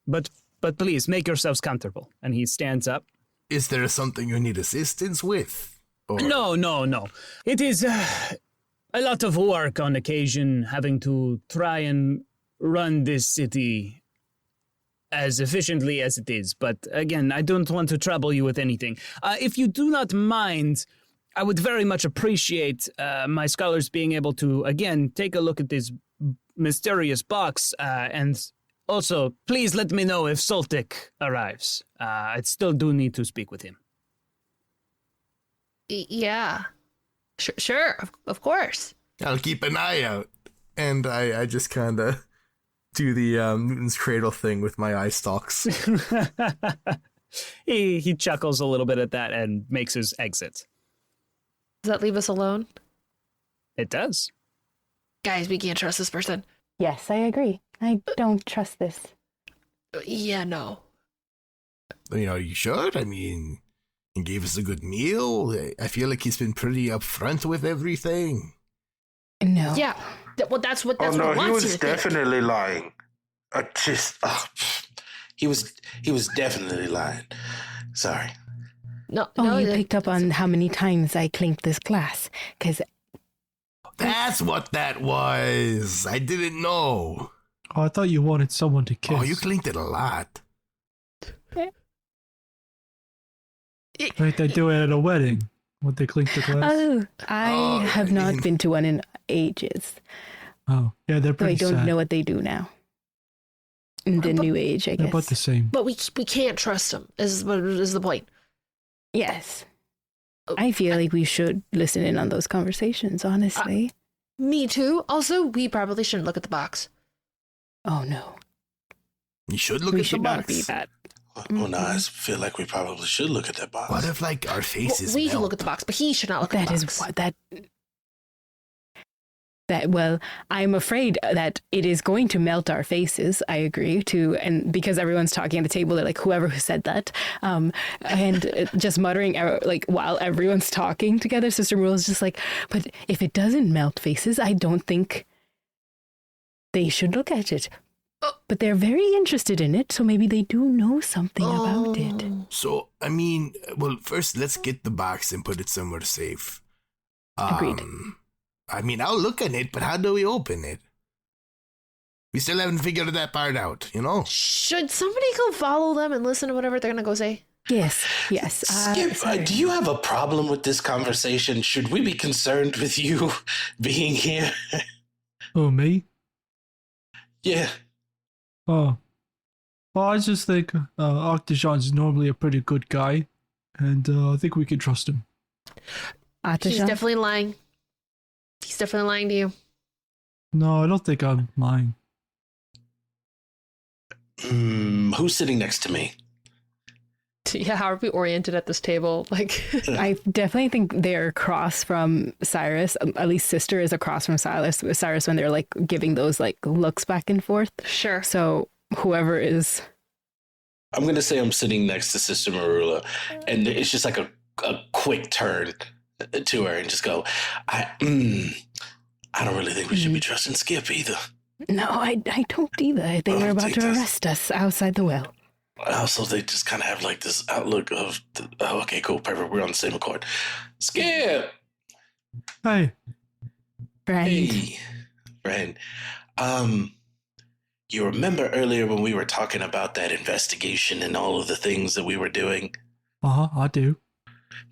But please, make yourselves comfortable. And he stands up. Is there something you need assistance with? Or... No. It is a lot of work on occasion, having to try and run this city as efficiently as it is. But again, I don't want to trouble you with anything. If you do not mind, I would very much appreciate my scholars being able to, again, take a look at this mysterious box. And also, please let me know if Soltic arrives. I still do need to speak with him. Yeah. Sure, of course. I'll keep an eye out. And I just kind of do the Newton's Cradle thing with my eye stalks. He chuckles a little bit at that and makes his exit. Does that leave us alone? It does. Guys, we can't trust this person. Yes, I agree. I don't trust this. Yeah, no. You should. I mean, he gave us a good meal. I feel like he's been pretty upfront with everything. No. Yeah. Well, that's what. That's oh no, what he wants was you to definitely lying. He was definitely lying. Sorry. No. You picked up on how many times I clinked this glass, because that's what that was. I didn't know. Oh, I thought you wanted someone to kiss. Oh, you clinked it a lot. Right, they do it at a wedding. Would they clink the glass? Oh, I have not been to one in ages. Oh, yeah, they're So I pretty don't sad. know what they do now. In the new age, I They're guess. about the same. But we can't trust them. Is the point? Yes. I feel like we should listen in on those conversations, honestly. Me too. Also, we probably shouldn't look at the box. Oh, no. You should look We at the should box. not be that. Well, no, I feel like we probably should look at that box. What if, our faces we melt? can look at the box, but he should not look at the box. Well, I'm afraid that it is going to melt our faces. I agree to, and because everyone's talking at the table, they're like, whoever who said that, and just muttering while everyone's talking together. Sister Marula is just like, but if it doesn't melt faces, I don't think they should look at it. But they're very interested in it, so maybe they do know something about it. So, I mean, well, first let's get the box and put it somewhere safe. Agreed. I mean, I'll look at it, but how do we open it? We still haven't figured that part out, Should somebody go follow them and listen to whatever they're going to go say? Yes. Skip, do you have a problem with this conversation? Should we be concerned with you being here? Oh, me? Yeah. Oh. Well, I just think Octagon's normally a pretty good guy, and I think we can trust him. He's definitely lying. He's definitely lying to you. No, I don't think I'm lying. Who's sitting next to me? Yeah, how are we oriented at this table? I definitely think they're across from Cyris. At least Sister is across from Cyris when they're giving those looks back and forth. Sure. So whoever is, I'm gonna say I'm sitting next to Sister Marula, and it's just like a quick turn to her and just go, I don't really think we should be trusting Skip either. No, I don't either. They were about to arrest us outside the well. Also, they just kind of have this outlook of, okay, cool, perfect, we're on the same accord. Skip! Hey. Friend. Hey, friend. You remember earlier when we were talking about that investigation and all of the things that we were doing? I do.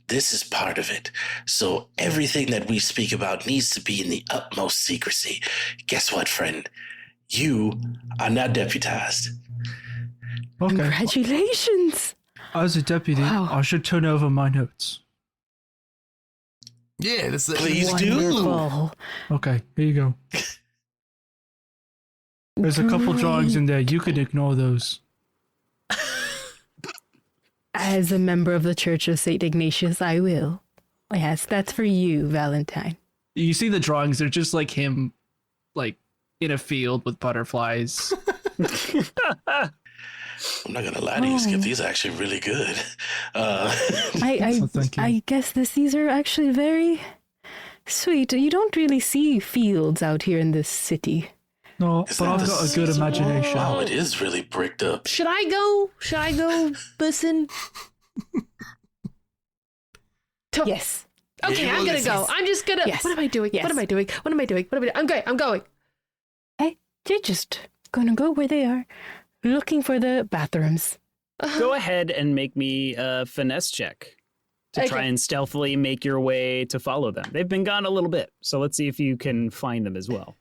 This is part of it. So everything that we speak about needs to be in the utmost secrecy. Guess what, friend? You are now deputized. Okay. Congratulations. As a deputy, Wow. I should turn over my notes. Yeah, that's Please do. Wonderful. Okay, here you go. There's a couple drawings in there. You can ignore those. As a member of the Church of St. Ignatius, I will. Yes, that's for you, Valentine. You see the drawings, they're just like him, like in a field with butterflies. I'm not gonna lie to you, Skip. These are actually really good. Thank you. I guess these are actually very sweet. You don't really see fields out here in this city. No, Is but that I've the got a good imagination. Wow, it is really bricked up. Should I go listen? Yes. Okay, Yeah, I'm gonna this go. is- I'm just gonna. Yes. What am I doing? Yes. What am I doing? What am I doing? What am I doing? I'm going. Hey, you're just gonna go where they are, looking for the bathrooms. Go ahead and make me a finesse check to try Okay. and stealthily make your way to follow them. They've been gone a little bit, so let's see if you can find them as well.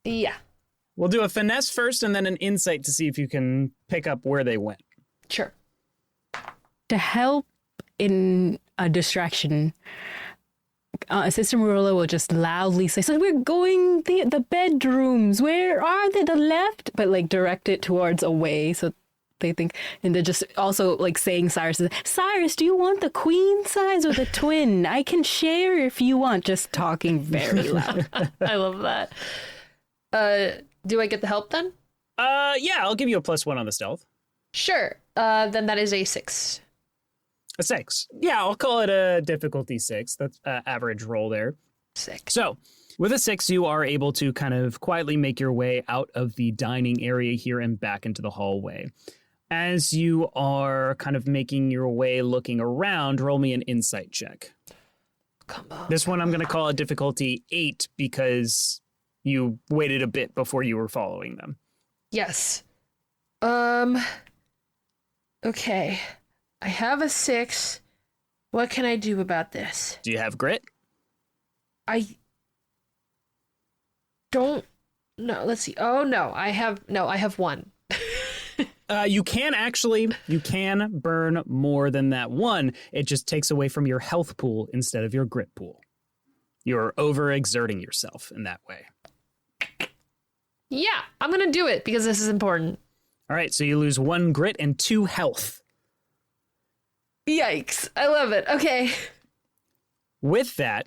Yeah, We'll do a finesse first and then an insight to see if you can pick up where they went. sure. To help in a distraction, Sister Marula will just loudly say, "So we're going the bedrooms. Where are they? The left?" But like direct it towards away, so they think. And they're just also like saying, Cyrus, do you want the queen size or the twin? I can share if you want." Just talking very loud. I love that. Do I get the help then? Yeah, I'll give you a +1 on the stealth. Sure. Then that is a 6. A 6. Yeah, I'll call it a difficulty 6. That's average roll there. 6. So, with a 6, you are able to kind of quietly make your way out of the dining area here and back into the hallway. As you are kind of making your way looking around, roll me an insight check. Come on. This one I'm going to call a difficulty 8 because you waited a bit before you were following them. Yes. Okay. I have a 6. What can I do about this? Do you have grit? I don't. No. Let's see. Oh no. I have 1. You can burn more than that 1. It just takes away from your health pool instead of your grit pool. You're overexerting yourself in that way. Yeah, I'm gonna do it because this is important. All right, so you lose 1 grit and 2 health. Yikes! I love it. Okay. With that,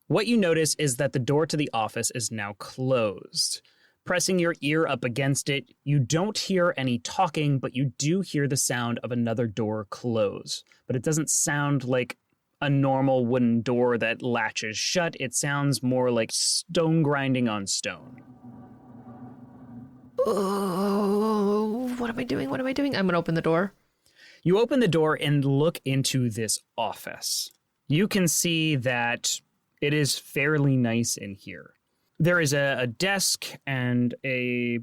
what you notice is that the door to the office is now closed. Pressing your ear up against it, you don't hear any talking, but you do hear the sound of another door close. But it doesn't sound like a normal wooden door that latches shut. It sounds more like stone grinding on stone. Oh, what am I doing? I'm gonna open the door. You open the door and look into this office. You can see that it is fairly nice in here. There is a desk and a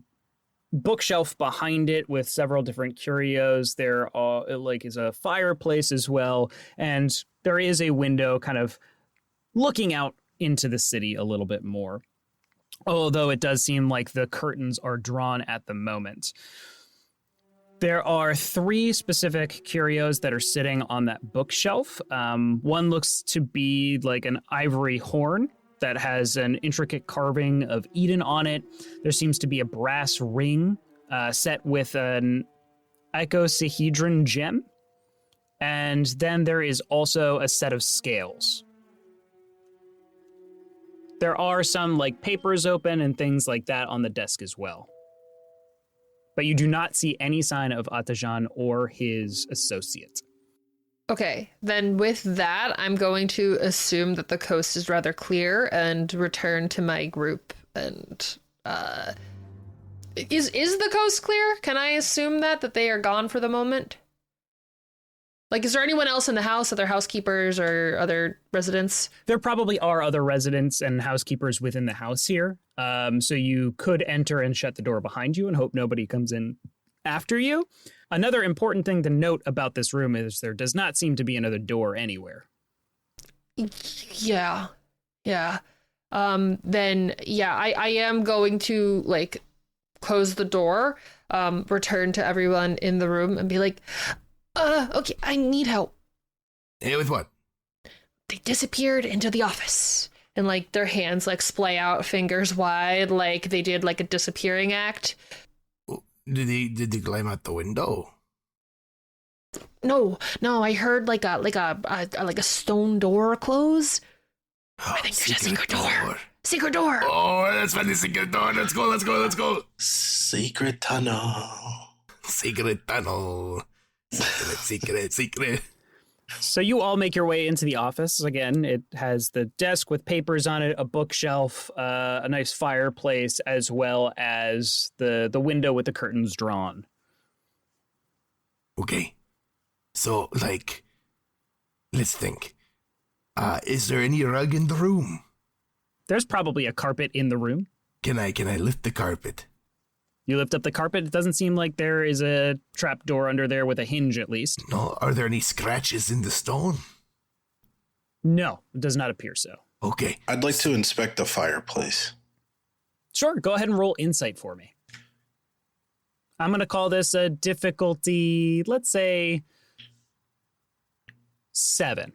bookshelf behind it with several different curios. There is a fireplace as well, and there is a window kind of looking out into the city a little bit more. Although it does seem like the curtains are drawn at the moment. There are 3 specific curios that are sitting on that bookshelf. One looks to be like an ivory horn that has an intricate carving of Eden on it. There seems to be a brass ring set with an icosahedron gem. And then there is also a set of scales. There are some like papers open and things like that on the desk as well. But you do not see any sign of Atajan or his associate. Okay, then with that, I'm going to assume that the coast is rather clear and return to my group. And is the coast clear? Can I assume that they are gone for the moment? Like, is there anyone else in the house, other housekeepers or other residents? There probably are other residents and housekeepers within the house here. So you could enter and shut the door behind you and hope nobody comes in after you. Another important thing to note about this room is there does not seem to be another door anywhere. Yeah. Then, yeah, I am going to, like, close the door, return to everyone in the room and be like, okay, I need help. Hey, with what? They disappeared into the office. And, like, their hands, like, splay out fingers wide, like they did, like, a disappearing act. Did they climb out the window? No, I heard like a stone door close. I think there's a secret door. Secret door. Oh, let's find the secret door. Let's go. Secret tunnel. Secret. So you all make your way into the office. Again, it has the desk with papers on it, a bookshelf, a nice fireplace, as well as the window with the curtains drawn. Okay. So, like, let's think. Is there any rug in the room? There's probably a carpet in the room. Can I lift the carpet? You lift up the carpet. It doesn't seem like there is a trap door under there with a hinge, at least. No. Are there any scratches in the stone? No, it does not appear so. Okay. I'd like to inspect the fireplace. Sure, go ahead and roll insight for me. I'm going to call this a difficulty, let's say, 7.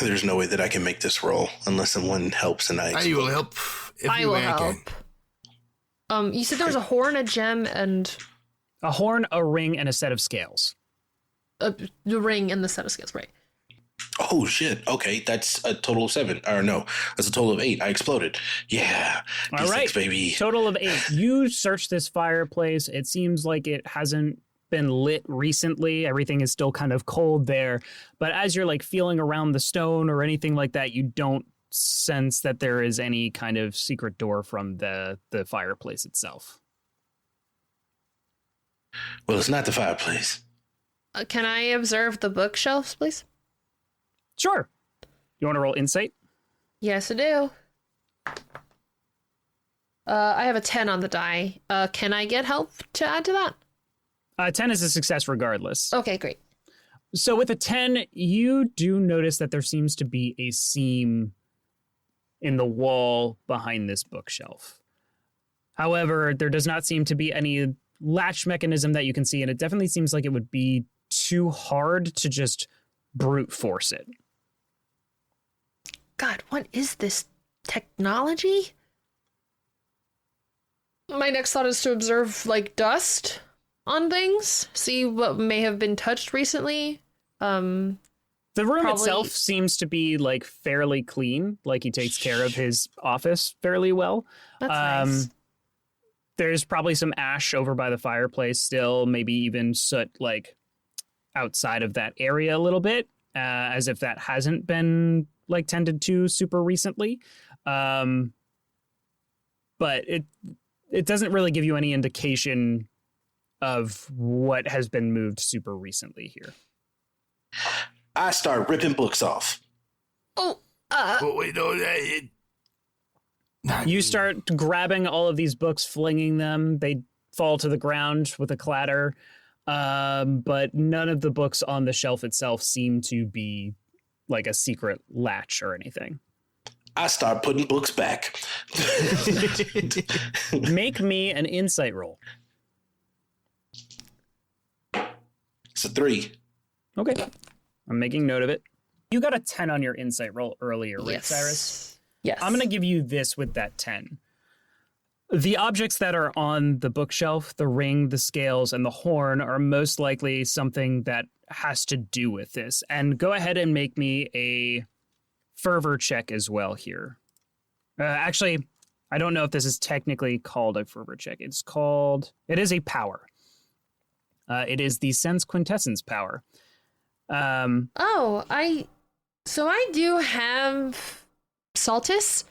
There's no way that I can make this roll unless someone helps and I will help. I will help. You said there was a horn, a gem, and... A horn, a ring, and a set of scales. The ring and the set of scales, right. Oh, shit. Okay, that's a total of 7. Or no, that's a total of 8. I exploded. Yeah. All right, baby. Total of 8. You search this fireplace. It seems like it hasn't been lit recently. Everything is still kind of cold there. But as you're like feeling around the stone or anything like that, you don't sense that there is any kind of secret door from the fireplace itself. Well, it's not the fireplace. Can I observe the bookshelves, please? Sure. You want to roll insight? Yes, I do. I have a 10 on the die. Can I get help to add to that? 10 is a success regardless. Okay, great. So with a 10, you do notice that there seems to be a seam in the wall behind this bookshelf. However, there does not seem to be any latch mechanism that you can see, and it definitely seems like it would be too hard to just brute force it. God, what is this technology? My next thought is to observe, like, dust on things, see what may have been touched recently. The room itself seems to be like fairly clean, like he takes care of his office fairly well. That's nice. There's probably some ash over by the fireplace still, maybe even soot like outside of that area a little bit, as if that hasn't been like tended to super recently. But it doesn't really give you any indication of what has been moved super recently here. I start ripping books off. Oh, wait, no. You start grabbing all of these books, flinging them. They fall to the ground with a clatter. But none of the books on the shelf itself seem to be like a secret latch or anything. I start putting books back. Make me an insight roll. It's a 3. Okay. I'm making note of it. You got a 10 on your insight roll earlier, right, Yes. Cyris? Yes. I'm going to give you this with that 10. The objects that are on the bookshelf, the ring, the scales, and the horn are most likely something that has to do with this. And go ahead and make me a fervor check as well here. Actually, I don't know if this is technically called a fervor check. It is a power. It is the sense quintessence power. I do have Saltus.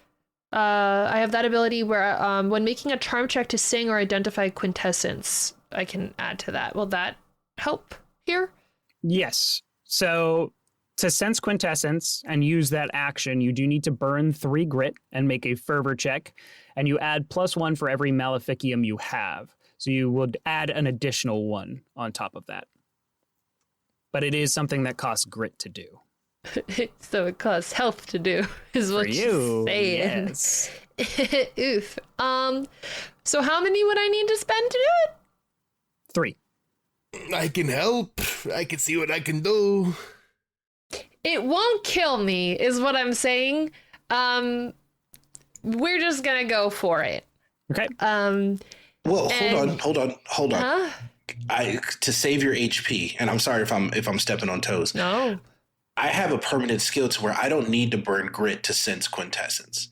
I have that ability where when making a charm check to sing or identify quintessence, I can add to that. Will that help here? Yes. So to sense quintessence and use that action, you do need to burn 3 grit and make a fervor check. And you add +1 for every maleficium you have. So you would add an additional 1 on top of that. But it is something that costs grit to do. So it costs health to do, is what you're saying. Yes. Oof. So how many would I need to spend to do it? 3. I can help. I can see what I can do. It won't kill me, is what I'm saying. We're just gonna go for it. Okay. Well, hold on. Huh? To save your HP, and I'm sorry if I'm stepping on toes. No. I have a permanent skill to where I don't need to burn grit to sense quintessence.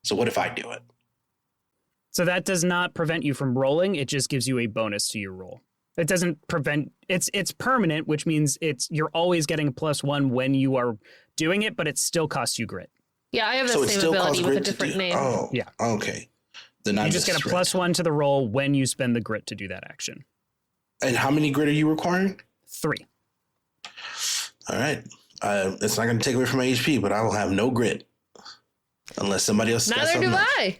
So what if I do it? So that does not prevent you from rolling. It just gives you a bonus to your roll. It doesn't prevent. It's permanent, which means you're always getting a +1 when you are doing it, but it still costs you grit. Yeah, I have the same ability with a different name. Oh, yeah. Okay. Then you just get a +1 to the roll when you spend the grit to do that action. And how many grit are you requiring? 3. All right. It's not going to take away from my HP, but I will have no grit unless somebody else. Neither do I.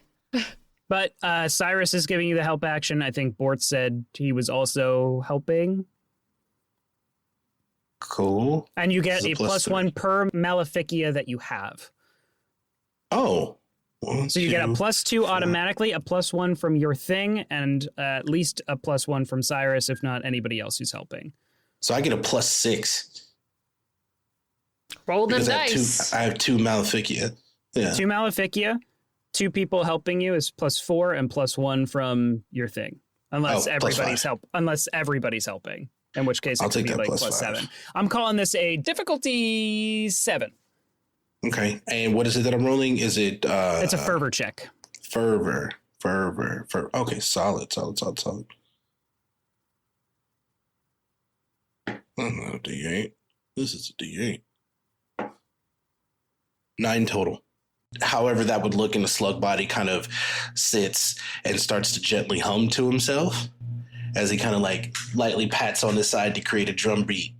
But Cyris is giving you the help action. I think Bortz said he was also helping. Cool. And you get a +1 per maleficia that you have. Oh. So you get a +2 automatically, a +1 from your thing, and at least a +1 from Cyris, if not anybody else who's helping. So I get a +6. Roll the dice. I have 2 maleficia. Yeah. 2 maleficia. 2 people helping you is +4 and +1 from your thing, unless everybody's helping. In which case, it could be like +7. I'm calling this a difficulty 7. Okay, and what is it that I'm rolling? Is it? It's a fervor check. Fervor. Okay, solid. D8. This is a D8. 9 total. However that would look in a slug body kind of sits and starts to gently hum to himself as he kind of like lightly pats on the side to create a drum beat.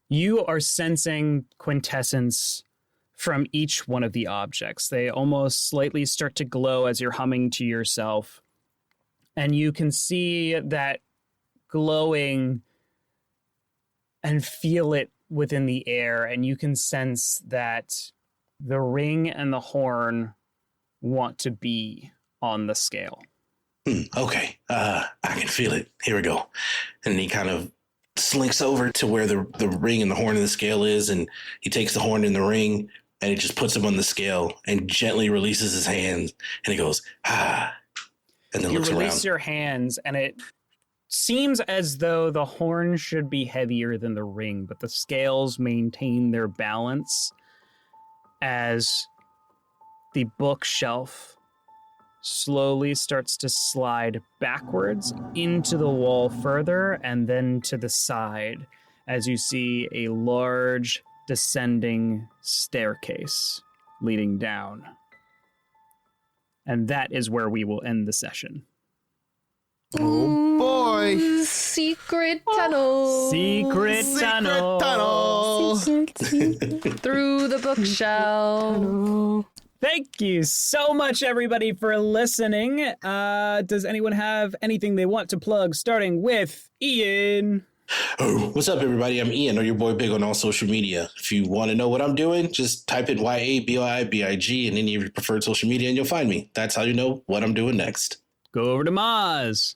You are sensing quintessence from each one of the objects. They almost slightly start to glow as you're humming to yourself. And you can see that glowing and feel it within the air. And you can sense that the ring and the horn want to be on the scale. Okay, I can feel it. Here we go. And he kind of slinks over to where the ring and the horn and the scale is, and he takes the horn and the ring, and he just puts them on the scale and gently releases his hands, and he goes, and then looks around. You release your hands, and it seems as though the horn should be heavier than the ring, but the scales maintain their balance as the bookshelf slowly starts to slide backwards into the wall further and then to the side as you see a large descending staircase leading down. And that is where we will end the session. Oh boy. Secret tunnel. Secret tunnel. Through the bookshelf. Thank you so much, everybody, for listening. Does anyone have anything they want to plug, starting with Ian? Oh, what's up, everybody? I'm Ian, or your boy Big on all social media. If you want to know what I'm doing, just type in YABOIBIG in any of your preferred social media and you'll find me. That's how you know what I'm doing next. Go over to Mozz.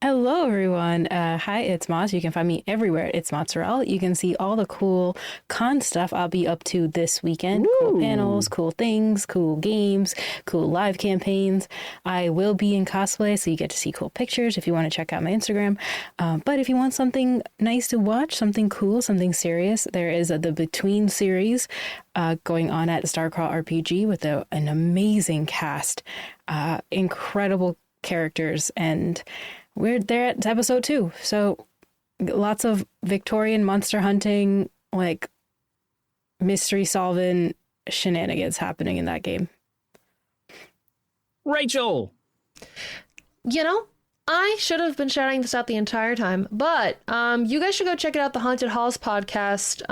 Hello, everyone. Hi, it's Mozz. You can find me everywhere. It's Mozzarella. You can see all the cool con stuff I'll be up to this weekend. Woo! Cool panels, cool things, cool games, cool live campaigns. I will be in cosplay, so you get to see cool pictures if you want to check out my Instagram. But if you want something nice to watch, something cool, something serious, there is the Between series going on at Starcrawl RPG with an amazing cast, incredible characters, and we're there at episode 2. So lots of Victorian monster hunting, like mystery solving shenanigans happening in that game. Rachel. You know, I should have been shouting this out the entire time, but you guys should go check it out, the Haunted Halls podcast.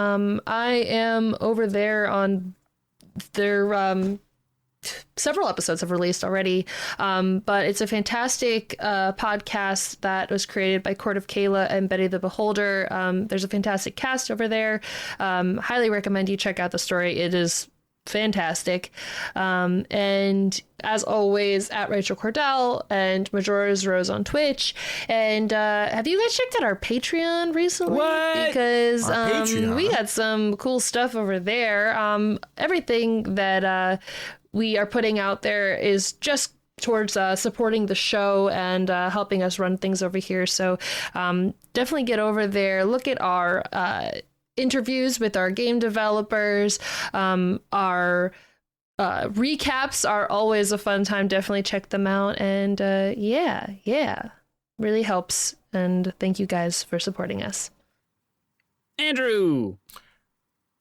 I am over there on their several episodes have released already, but it's a fantastic podcast that was created by Court of Kayla and Betty the Beholder. There's a fantastic cast over there. Highly recommend you check out the story. It is fantastic. And as always, at Rachel Kordell and Majora's Rose on Twitch. And have you guys checked out our Patreon recently? What? Because Our Patreon? we got some cool stuff over there. Everything that we are putting out there is just towards supporting the show and helping us run things over here. So definitely get over there. Look at our interviews with our game developers. Our recaps are always a fun time. Definitely check them out. And yeah, really helps. And thank you guys for supporting us. Andrew,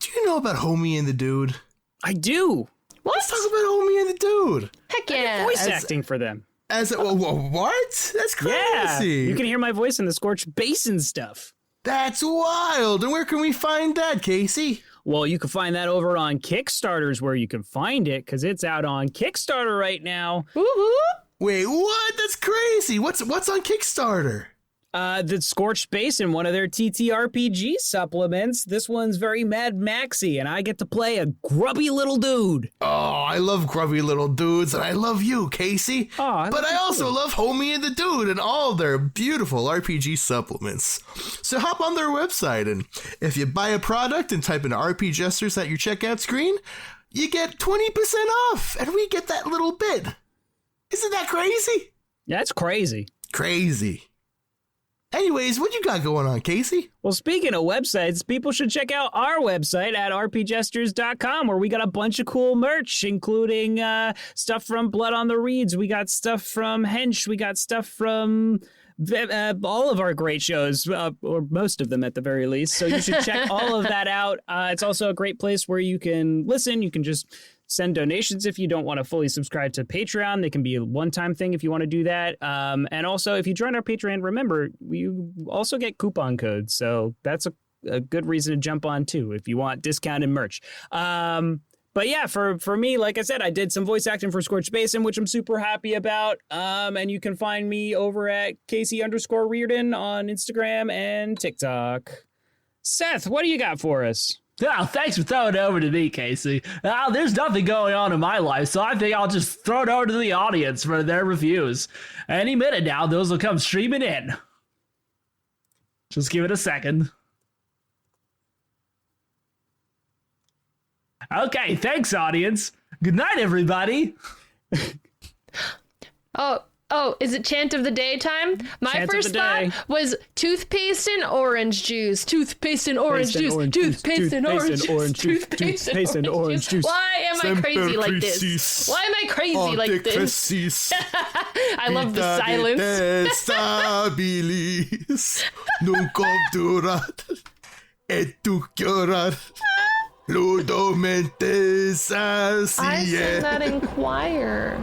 Do you know about Homie and the Dude? I do. What? Let's talk about Homie and the Dude. Heck yeah. Voice acting for them. What? That's crazy. Yeah, you can hear my voice in the Scorched Basin stuff. That's wild. And where can we find that, Casey? Well, you can find that over on Kickstarter's where you can find it, because it's out on Kickstarter right now. Woo-hoo. Wait, what? That's crazy. What's on Kickstarter? The Scorched Basin, one of their TTRPG supplements. This one's very Mad Maxy, and I get to play a grubby little dude. Oh, I love grubby little dudes, and I love you, Casey. Aw, but I also love Homie and the Dude and all their beautiful RPG supplements. So hop on their website, and if you buy a product and type in RPGesters at your checkout screen, you get 20% off, and we get that little bit. Isn't that crazy? Yeah, it's crazy. Crazy. Anyways, what you got going on, Casey? Well, speaking of websites, people should check out our website at rpgesters.com, where we got a bunch of cool merch, including stuff from Blood on the Reeds. We got stuff from Hench. We got stuff from all of our great shows, or most of them at the very least. So you should check all of that out. It's also a great place where you can listen. You can just send donations if you don't want to fully subscribe to Patreon. They can be a one-time thing if you want to do that. And also, if you join our Patreon, remember, you also get coupon codes. So that's a good reason to jump on, too, if you want discounted merch. But yeah, for me, like I said, I did some voice acting for Scorched Basin, which I'm super happy about. And you can find me over at Casey_Reardon on Instagram and TikTok. Seth, what do you got for us? Oh, thanks for throwing it over to me, Casey. There's nothing going on in my life, so I think I'll just throw it over to the audience for their reviews. Any minute now, those will come streaming in. Just give it a second. Okay, thanks, audience. Good night, everybody. Oh, is it chant of the day time? My Chant of first the thought day. was toothpaste and orange juice. Toothpaste and orange juice. Toothpaste and orange juice. Toothpaste and orange juice. Why am I crazy like this? Why am I crazy like this? I love the silence. Stabilis, nunca durat, et tu llorar, ludomente I sacie. sang that in choir.